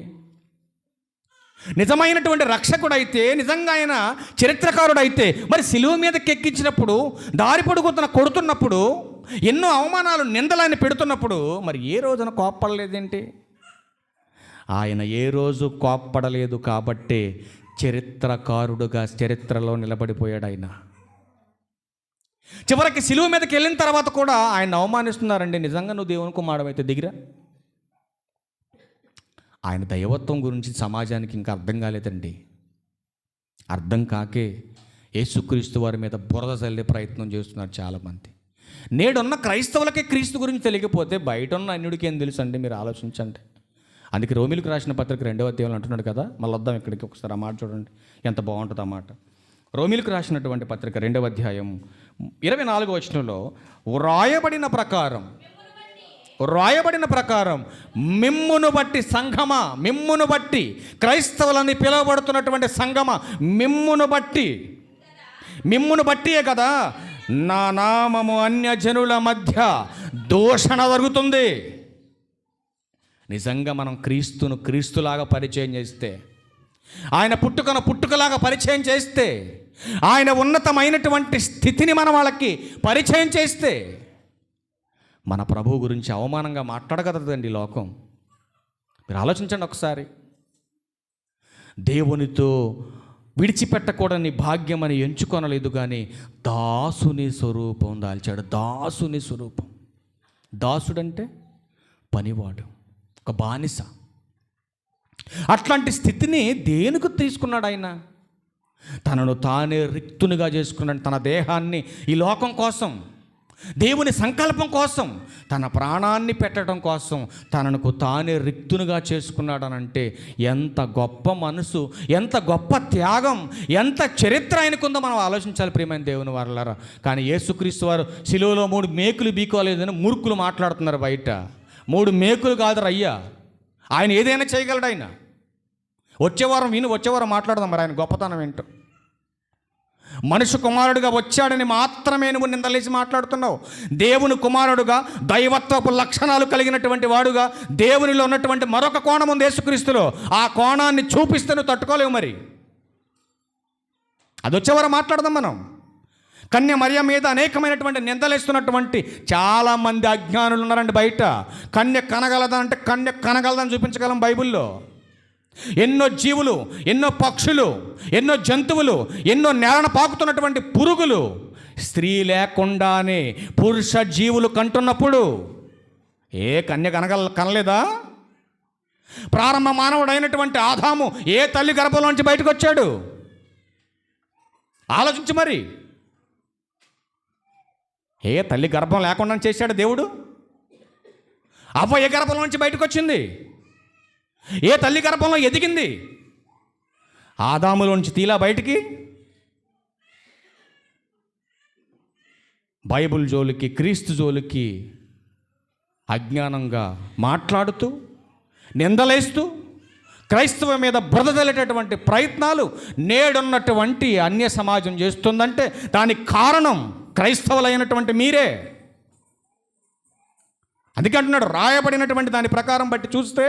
S1: నిజమైనటువంటి రక్షకుడైతే, నిజంగా ఆయన చరిత్రకారుడైతే మరి సిలువ మీదకి ఎక్కించినప్పుడు, దారి పొడుగుతున్న కొడుతున్నప్పుడు, ఎన్నో అవమానాలు నిందలు ఆయన పెడుతున్నప్పుడు మరి ఏ రోజున కోప్పడలేదేంటి? ఆయన ఏ రోజు కోప్పడలేదు కాబట్టే చరిత్రకారుడుగా చరిత్రలో నిలబడిపోయాడు ఆయన. చివరికి సిలువ మీదకి వెళ్ళిన తర్వాత కూడా ఆయన అవమానిస్తున్నారండి. నిజంగా నువ్వు దేవుని కుమారుడైతే దిగిరా. ఆయన దైవత్వం గురించి సమాజానికి ఇంకా అర్థం కాలేదండి. అర్థం కాకే యేసుక్రీస్తు వారి మీద బురద చల్లే ప్రయత్నం చేస్తున్నారు చాలామంది. నేడున్న క్రైస్తవులకే క్రీస్తు గురించి తెలియకపోతే బయట ఉన్న అన్యుడికి ఏం తెలుసు అండి? మీరు ఆలోచించండి. అందుకే రోమిలకు రాసిన పత్రిక 2వ అధ్యాయంలో అంటున్నాడు కదా. మళ్ళీ వద్దాం ఇక్కడికి ఒకసారి ఆ మాట చూడండి, ఎంత బాగుంటుంది ఆ మాట. రోమిలకు రాసినటువంటి పత్రిక 2వ అధ్యాయం 24వ వచనంలో వ్రాయబడిన ప్రకారం మిమ్మును బట్టి సంఘమా, మిమ్మును బట్టి క్రైస్తవులని పిలువబడుతున్నటువంటి సంఘమా, మిమ్మును బట్టియే కదా నా నామము అన్యజనుల మధ్య దూషణ జరుగుతుంది. నిజంగా మనం క్రీస్తును క్రీస్తులాగా పరిచయం చేస్తే, ఆయన పుట్టుకను పుట్టుకలాగా పరిచయం చేస్తే, ఆయన ఉన్నతమైనటువంటి స్థితిని మనం వాళ్ళకి పరిచయం చేస్తే, మన ప్రభువు గురించి అవమానంగా మాట్లాడగలదండి లోకం. మీరు ఆలోచించండి ఒకసారి. దేవునితో విడిచిపెట్టకూడని భాగ్యమని ఎంచుకొనలేదు, కానీ దాసుని స్వరూపం దాల్చాడు. దాసుని స్వరూపం. దాసుడంటే పనివాడు, ఒక బానిస. అట్లాంటి స్థితిని దేనికి తీసుకున్నాడు ఆయన? తనను తానే రిక్తునిగా చేసుకున్నాడు. తన దేహాన్ని ఈ లోకం కోసం, దేవుని సంకల్పం కోసం, తన ప్రాణాన్ని పెట్టడం కోసం తనకు తానే రిక్తునిగా చేసుకున్నాడు అని అంటే ఎంత గొప్ప మనసు, ఎంత గొప్ప త్యాగం, ఎంత చరిత్ర ఆయనకుందో మనం ఆలోచించాలి ప్రియమైన దేవుని వారలారా. కానీ యేసుక్రీస్తు వారు శిలువలో 3 మేకులు బీకోలేదని మూర్ఖులు మాట్లాడుతున్నారు బయట. 3 మేకులు కాదు అయ్యా, ఆయన ఏదైనా చేయగలడు. ఆయన వచ్చే వారం మాట్లాడదాం మరి ఆయన గొప్పతనం ఏంటో. మనుష్య కుమారుడుగా వచ్చాడని మాత్రమే నువ్వు నిందలేసి మాట్లాడుతున్నావు. దేవుని కుమారుడుగా దైవత్వపు లక్షణాలు కలిగినటువంటి వాడుగా దేవునిలో ఉన్నటువంటి మరొక కోణం ఉంది యేసుక్రీస్తులో. ఆ కోణాన్ని చూపిస్తే నువ్వు తట్టుకోలేవు. మరి అది వచ్చేవారు మాట్లాడదాం మనం. కన్య మరియ మీద అనేకమైనటువంటి నిందలేస్తున్నటువంటి చాలామంది అజ్ఞానులు ఉన్నారండి బయట. కన్య కనగలదా అంటే కన్య కనగలదని చూపించగలం బైబిల్లో. ఎన్నో జీవులు, ఎన్నో పక్షులు, ఎన్నో జంతువులు, ఎన్నో నేలను పాకుతున్నటువంటి పురుగులు స్త్రీ లేకుండానే పురుష జీవులు కంటున్నప్పుడు ఏ కన్య కనలేదా? ప్రారంభ మానవుడైనటువంటి ఆదాము ఏ తల్లి గర్భంలోంచి బయటకు వచ్చాడు? ఆలోచించు మరి. ఏ తల్లి గర్భం లేకుండా చేశాడు దేవుడు? అవ్వ ఏ గర్భంలోంచి బయటకు వచ్చింది? ఏ తల్లి గర్భంలో ఎదిగింది? ఆదాములోంచి తీలా బయటికి. బైబిల్ జోలికి, క్రీస్తు జోలికి అజ్ఞానంగా మాట్లాడుతూ నిందలేస్తూ క్రైస్తవ మీద బురద జల్లేటటువంటి ప్రయత్నాలు నేడున్నటువంటి అన్య సమాజం చేస్తుందంటే దానికి కారణం క్రైస్తవులైనటువంటి మీరే. అందుకే అంటున్నాడు, రాయబడినటువంటి దాని ప్రకారం బట్టి చూస్తే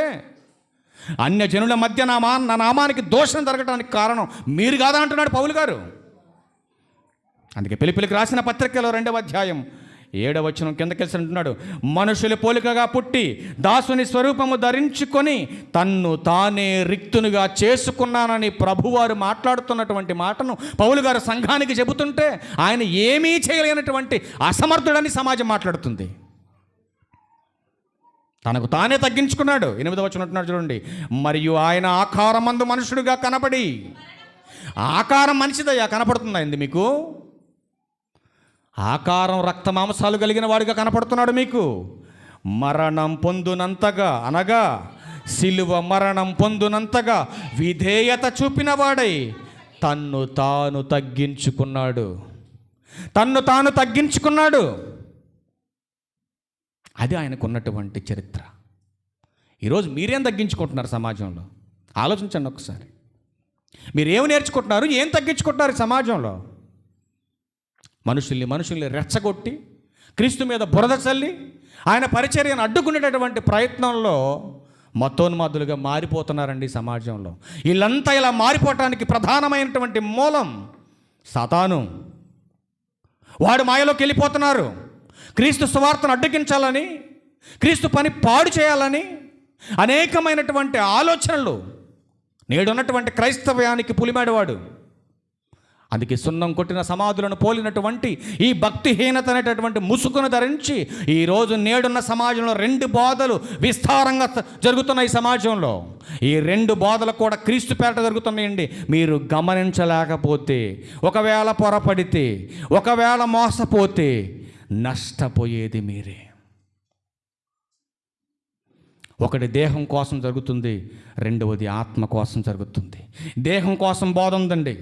S1: అన్య జనుల మధ్య నా నామానికి దోషం జరగడానికి కారణం మీరు కాదా అంటున్నాడు పౌలు గారు. అందుకే ఫిలిప్పీయులకు రాసిన పత్రికలో 2వ అధ్యాయం 7వ వచనం కిందకెళ్ళి అంటున్నాడు, మనుషుల పోలికగా పుట్టి దాసుని స్వరూపము ధరించుకొని తన్ను తానే రిక్తునిగా చేసుకున్నానని ప్రభువారు మాట్లాడుతున్నటువంటి మాటను పౌలు గారు సంఘానికి చెబుతుంటే ఆయన ఏమీ చేయలేనటువంటి అసమర్థుడని సమాజం మాట్లాడుతుంది. తనకు తానే తగ్గించుకున్నాడు. 8వ వచనం అంటున్నాడు చూడండి, మరియు ఆయన ఆకారమందు మనుషుడిగా కనపడి. ఆకారం మనిషిదయ్యా, కనపడుతుందా ఇది మీకు? ఆకారం రక్త మాంసాలు కలిగిన వాడిగా కనపడుతున్నాడు మీకు. మరణం పొందునంతగా, అనగా సిలువ మరణం పొందునంతగా విధేయత చూపిన వాడై తన్ను తాను తగ్గించుకున్నాడు. తన్ను తాను తగ్గించుకున్నాడు. అది ఆయనకున్నటువంటి చరిత్ర. ఈరోజు మీరేం తగ్గించుకుంటున్నారు సమాజంలో? ఆలోచించండి ఒకసారి. మీరేం నేర్చుకుంటున్నారు, ఏం తగ్గించుకుంటున్నారు సమాజంలో? మనుషుల్ని రెచ్చగొట్టి క్రీస్తు మీద బురద చల్లి ఆయన పరిచర్యను అడ్డుకునేటటువంటి ప్రయత్నంలో మతోన్మాదులుగా మారిపోతున్నారండి సమాజంలో. వీళ్ళంతా ఇలా మారిపోవటానికి ప్రధానమైనటువంటి మూలం సాతాను. వాడు మాయలోకి వెళ్ళిపోతున్నారు. క్రీస్తు సువార్తను అడ్డగించాలని, క్రీస్తు పని పాడు చేయాలని అనేకమైనటువంటి ఆలోచనలు నేడున్నటువంటి క్రైస్తవ్యానికి పులిమేడవాడు. అందుకే సున్నం కొట్టిన సమాధులను పోలినటువంటి ఈ భక్తిహీనత అనేటటువంటి ముసుగును ధరించి ఈరోజు నేడున్న సమాజంలో 2 బోధలు విస్తారంగా జరుగుతున్నాయి సమాజంలో. ఈ 2 బోధలు కూడా క్రీస్తు పేరట జరుగుతున్నాయండి. మీరు గమనించలేకపోతే, ఒకవేళ పొరపడితే, ఒకవేళ మోసపోతే నష్టపోయేది మీరే. ఒకటి దేహం కోసం జరుగుతుంది, రెండవది ఆత్మ కోసం జరుగుతుంది. దేహం కోసం బోధ ఉందండి,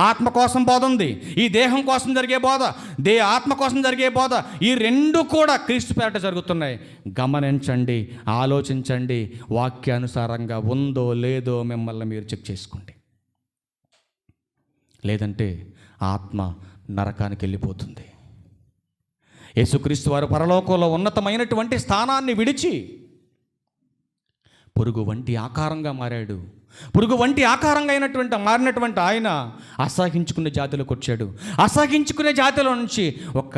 S1: ఆత్మ కోసం బోధ ఉంది. ఈ దేహం కోసం జరిగే బోధ, ఆత్మ కోసం జరిగే బోధ, ఈ 2 కూడా క్రీస్తు పేరట జరుగుతున్నాయి. గమనించండి, ఆలోచించండి, వాక్యానుసారంగా ఉందో లేదో మిమ్మల్ని మీరు చెక్ చేసుకోండి. లేదంటే ఆత్మ నరకానికి వెళ్ళిపోతుంది. యేసుక్రీస్తు వారు పరలోకంలో ఉన్నతమైనటువంటి స్థానాన్ని విడిచి పురుగు వంటి ఆకారంగా మారాడు. పురుగు వంటి ఆకారంగా మారినటువంటి ఆయన అసహించుకునే జాతిలోకి వచ్చాడు. అసహించుకునే జాతిలో నుంచి ఒక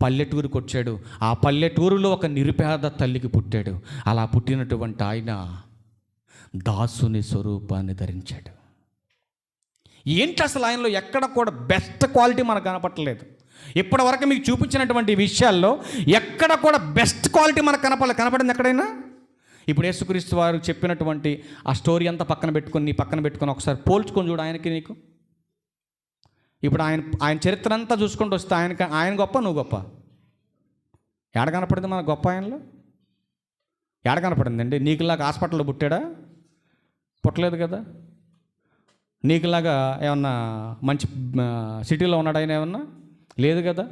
S1: పల్లెటూరుకు వచ్చాడు. ఆ పల్లెటూరులో ఒక నిరుపేద తల్లికి పుట్టాడు. అలా పుట్టినటువంటి ఆయన దాసుని స్వరూపాన్ని ధరించాడు. ఏంటి అసలు ఆయనలో ఎక్కడ కూడా బెస్ట్ క్వాలిటీ మనకు కనపట్టలేదు. ఇప్పటి వరకు మీకు చూపించినటువంటి విషయాల్లో ఎక్కడ కూడా బెస్ట్ క్వాలిటీ మనకు కనపడింది ఎక్కడైనా? ఇప్పుడు యేసుక్రీస్తు వారు చెప్పినటువంటి ఆ స్టోరీ అంతా పక్కన పెట్టుకొని ఒకసారి పోల్చుకొని చూడు ఆయనకి నీకు. ఇప్పుడు ఆయన చరిత్ర అంతా చూసుకుంటూ వస్తే ఆయన గొప్ప, నువ్వు గొప్ప. ఏడ కనపడింది మన గొప్ప ఆయనలో? ఏడ కనపడిందండి? నీకులాగా హాస్పిటల్లో పుట్టాడా? పుట్టలేదు కదా. నీకులాగా ఏమన్నా మంచి సిటీలో ఉన్నాడు ఆయన? ఏమన్నా లేదు కదా.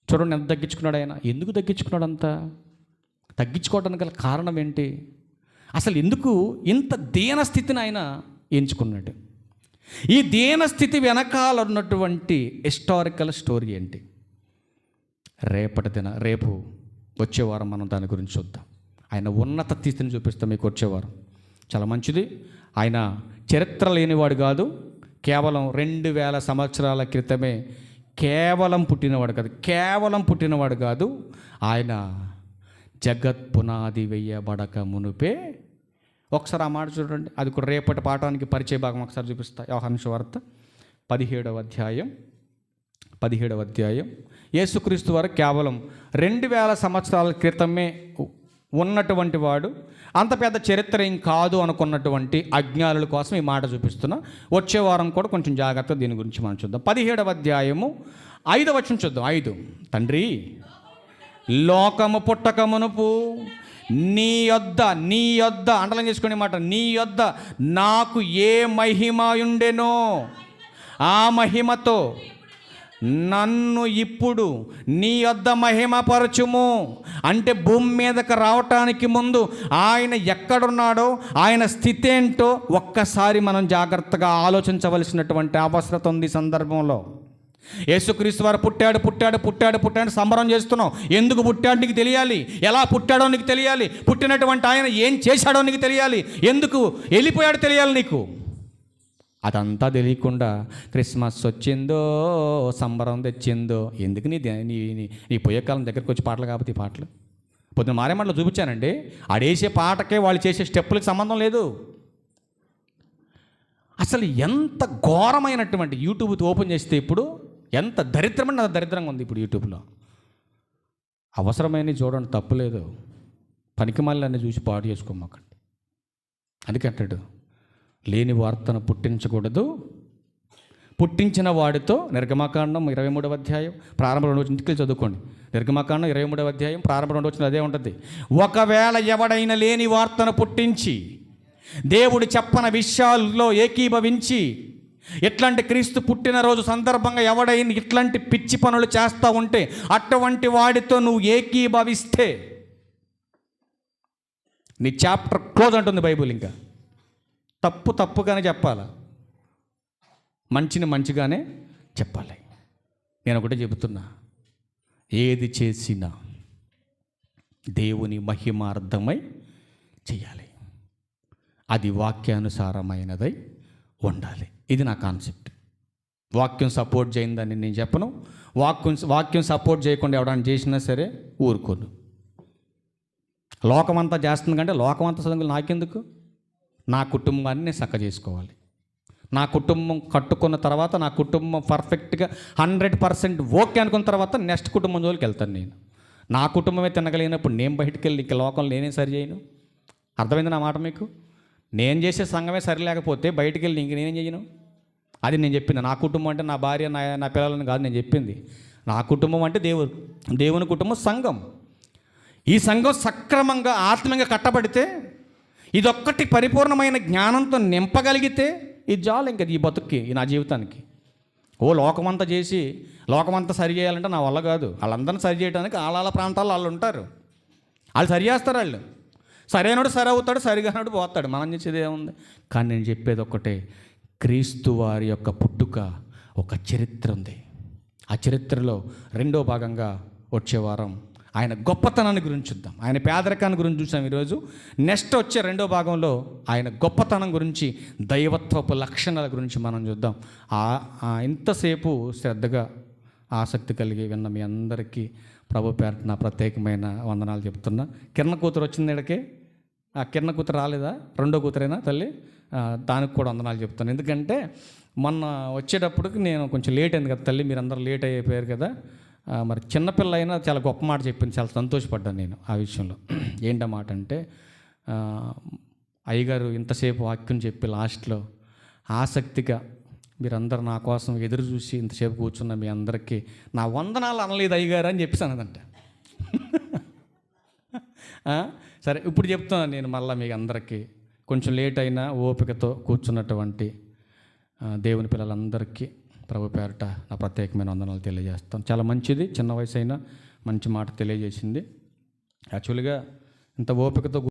S1: చూడండి ఎంత తగ్గించుకున్నాడు ఆయన. ఎందుకు తగ్గించుకున్నాడు? అంతా తగ్గించుకోవడానికి గల కారణం ఏంటి? అసలు ఎందుకు ఇంత దీన స్థితిని ఆయన ఎంచుకున్నాడు? ఈ దీనస్థితి వెనకాల ఉన్నటువంటి హిస్టారికల్ స్టోరీ ఏంటి? రేపు వచ్చే వారం మనం దాని గురించి చూద్దాం. ఆయన ఉన్నత స్థితిని చూపిస్తాం మీకు వచ్చే వారం. చాలా మంచిది. ఆయన చరిత్ర లేనివాడు కాదు, కేవలం 2000 సంవత్సరాల క్రితమే కేవలం పుట్టినవాడు కాదు. ఆయన జగత్ పునాది వేయబడక మునుపే. ఒకసారి ఆ మాట చూడండి, అది కూడా రేపటి పాఠానికి పరిచయ భాగం ఒకసారి చూపిస్తా. యోహాను సువార్త 17వ అధ్యాయం. యేసుక్రీస్తు వారు కేవలం 2000 సంవత్సరాల క్రితమే ఉన్నటువంటి వాడు, అంత పెద్ద చరిత్ర ఏం కాదు అనుకున్నటువంటి అజ్ఞానుల కోసం ఈ మాట చూపిస్తున్నా. వచ్చే వారం కూడా కొంచెం జాగ్రత్తగా దీని గురించి మనం చూద్దాం. 17వ అధ్యాయము 5వ వచనం చూద్దాం. 5, తండ్రి, లోకము పుట్టక మునుపు నీ యొద్ద అండలం చేసుకునే మాట, నీ యొద్ద నాకు ఏ మహిమ ఉండెనో ఆ మహిమతో నన్ను ఇప్పుడు నీ యొద్ద మహిమపరచుము. అంటే భూమి మీదకి రావటానికి ముందు ఆయన ఎక్కడున్నాడో, ఆయన స్థితి ఏంటో ఒక్కసారి మనం జాగ్రత్తగా ఆలోచించవలసినటువంటి అవసరం ఉంది. సందర్భంలో యేసుక్రీస్తు వారు పుట్టాడు సంబరం చేస్తున్నాం. ఎందుకు పుట్టాడు నీకు తెలియాలి, ఎలా పుట్టాడో నీకు తెలియాలి, పుట్టినటువంటి ఆయన ఏం చేశాడో నీకు తెలియాలి, ఎందుకు వెళ్ళిపోయాడో తెలియాలి నీకు. అదంతా తెలియకుండా క్రిస్మస్ వచ్చిందో, సంబరం తెచ్చిందో, ఎందుకు నీ పోయే కాలం దగ్గరికి వచ్చి పాటలు కాబట్టి ఈ పాటలు పొద్దున మారేమాటలు చూపించానండి. ఆడేసే పాటకే వాళ్ళు చేసే స్టెప్పులకి సంబంధం లేదు. అసలు ఎంత ఘోరమైనటువంటి యూట్యూబ్ ఓపెన్ చేస్తే ఇప్పుడు ఎంత దరిద్రంగా ఉంది ఇప్పుడు యూట్యూబ్లో. అవసరమైన చూడండి, తప్పులేదు. పనికిమాలినన్నీ చూసి పాడు చేసుకోమాకండి. అందుకే అంటాడు, లేని వార్తను పుట్టించకూడదు, పుట్టించిన వాడితో. నిర్గమకాండం 23వ అధ్యాయం ప్రారంభ 2 వచనం చదువుకోండి. నిర్గమకాండం 23వ అధ్యాయం ప్రారంభ 2 వచనం అదే ఉంటుంది. ఒకవేళ ఎవడైనా లేని వార్తను పుట్టించి దేవుడు చెప్పని విషయాల్లో ఏకీభవించి ఇట్లాంటి క్రీస్తు పుట్టినరోజు సందర్భంగా ఎవడైనా ఇట్లాంటి పిచ్చి పనులు చేస్తూ ఉంటే అటువంటి వాడితో నువ్వు ఏకీభవిస్తే నీ చాప్టర్ క్లోజ్ అంటుంది బైబుల్. ఇంకా తప్పుగానే చెప్పాలి, మంచిని మంచిగానే చెప్పాలి. నేను ఒకటే చెబుతున్నా, ఏది చేసినా దేవుని మహిమార్థమై చేయాలి, అది వాక్యానుసారమైనదై ఉండాలి. ఇది నా కాన్సెప్ట్. వాక్యం సపోర్ట్ చేయిందని నేను చెప్పను. వాక్యం సపోర్ట్ చేయకుండా ఎవడన్నా చేసినా సరే ఊరుకోను. లోకమంతా చేస్తుంది కంటే లోకమంతా సంగతులు నాకెందుకు? నా కుటుంబాన్ని నేను చక్క చేసుకోవాలి. నా కుటుంబం కట్టుకున్న తర్వాత, నా కుటుంబం పర్ఫెక్ట్గా 100% ఓకే అనుకున్న తర్వాత నెక్స్ట్ కుటుంబం జోలికి వెళ్తాను నేను. నా కుటుంబమే తినగలిగినప్పుడు నేను బయటికి వెళ్ళి ఇక లోకంలో నేనే సరి చేయను. అర్థమైంది నా మాట మీకు? నేను చేసే సంఘమే సరి లేకపోతే బయటికి వెళ్ళి ఇంక నేనేం చేయను. అది నేను చెప్పింది. నా కుటుంబం అంటే నా భార్య, నా పిల్లలని కాదు నేను చెప్పింది. నా కుటుంబం అంటే దేవుని కుటుంబం, సంఘం. ఈ సంఘం సక్రమంగా ఆత్మీయంగా కట్టబడితే, ఇదొక్కటి పరిపూర్ణమైన జ్ఞానంతో నింపగలిగితే ఇది చాలు. ఇంకా ఈ బతుక్కి, నా జీవితానికి. లోకమంతా చేసి లోకమంతా సరి చేయాలంటే నా వల్ల కాదు. వాళ్ళందరినీ సరి చేయడానికి వాళ్ళ ప్రాంతాల్లో వాళ్ళు ఉంటారు, వాళ్ళు సరి చేస్తారు. వాళ్ళు సరైనడు సరి అవుతాడు, సరిగానడు పోతాడు. మనం చేసేది ఏముంది? కానీ నేను చెప్పేది ఒక్కటే, క్రీస్తు వారి యొక్క పుట్టుక ఒక చరిత్ర ఉంది. ఆ చరిత్రలో 2వ భాగంగా వచ్చే వారం ఆయన గొప్పతనాన్ని గురించి చూద్దాం. ఆయన పేదరికాన్ని గురించి చూసాం ఈరోజు. నెక్స్ట్ వచ్చే 2వ భాగంలో ఆయన గొప్పతనం గురించి, దైవత్వపు లక్షణాల గురించి మనం చూద్దాం. ఇంతసేపు శ్రద్ధగా ఆసక్తి కలిగి విన్న మీ అందరికీ ప్రభు పేరట నా ప్రత్యేకమైన వందనాలు చెప్తున్నా. కిరణ్ కూతురు వచ్చింది ఇక్కడికి. ఆ కిరణ్ కూతురు రాలేదా? 2వ కూతురైనా తల్లి, దానికి కూడా వందనాలు చెప్తాను. ఎందుకంటే మొన్న వచ్చేటప్పటికి నేను కొంచెం లేట్ అయింది కదా తల్లి, మీరందరూ లేట్ అయిపోయారు కదా. మరి చిన్నపిల్ల అయినా చాలా గొప్ప మాట చెప్పింది, చాలా సంతోషపడ్డాను నేను ఆ విషయంలో. ఏంటన్నమాట అంటే, అయ్యగారు ఇంతసేపు వాక్యం చెప్పి లాస్ట్లో ఆసక్తిగా మీరందరూ నా కోసం ఎదురు చూసి ఇంతసేపు కూర్చున్న మీ అందరికీ నా వందనాలు అనలేదు అయ్యగారు అని చెప్పేసి అన్నదంట. సరే, ఇప్పుడు చెప్తున్నాను నేను మళ్ళీ మీకు అందరికీ. కొంచెం లేట్ అయినా ఓపికతో కూర్చున్నటువంటి దేవుని పిల్లలందరికీ ప్రభు పేరట నా ప్రత్యేకమైన వందనాలు తెలియజేస్తాను. చాలా మంచిది, చిన్న వయసు అయినా మంచి మాట తెలియజేసింది. యాక్చువల్గా ఇంత ఓపికతో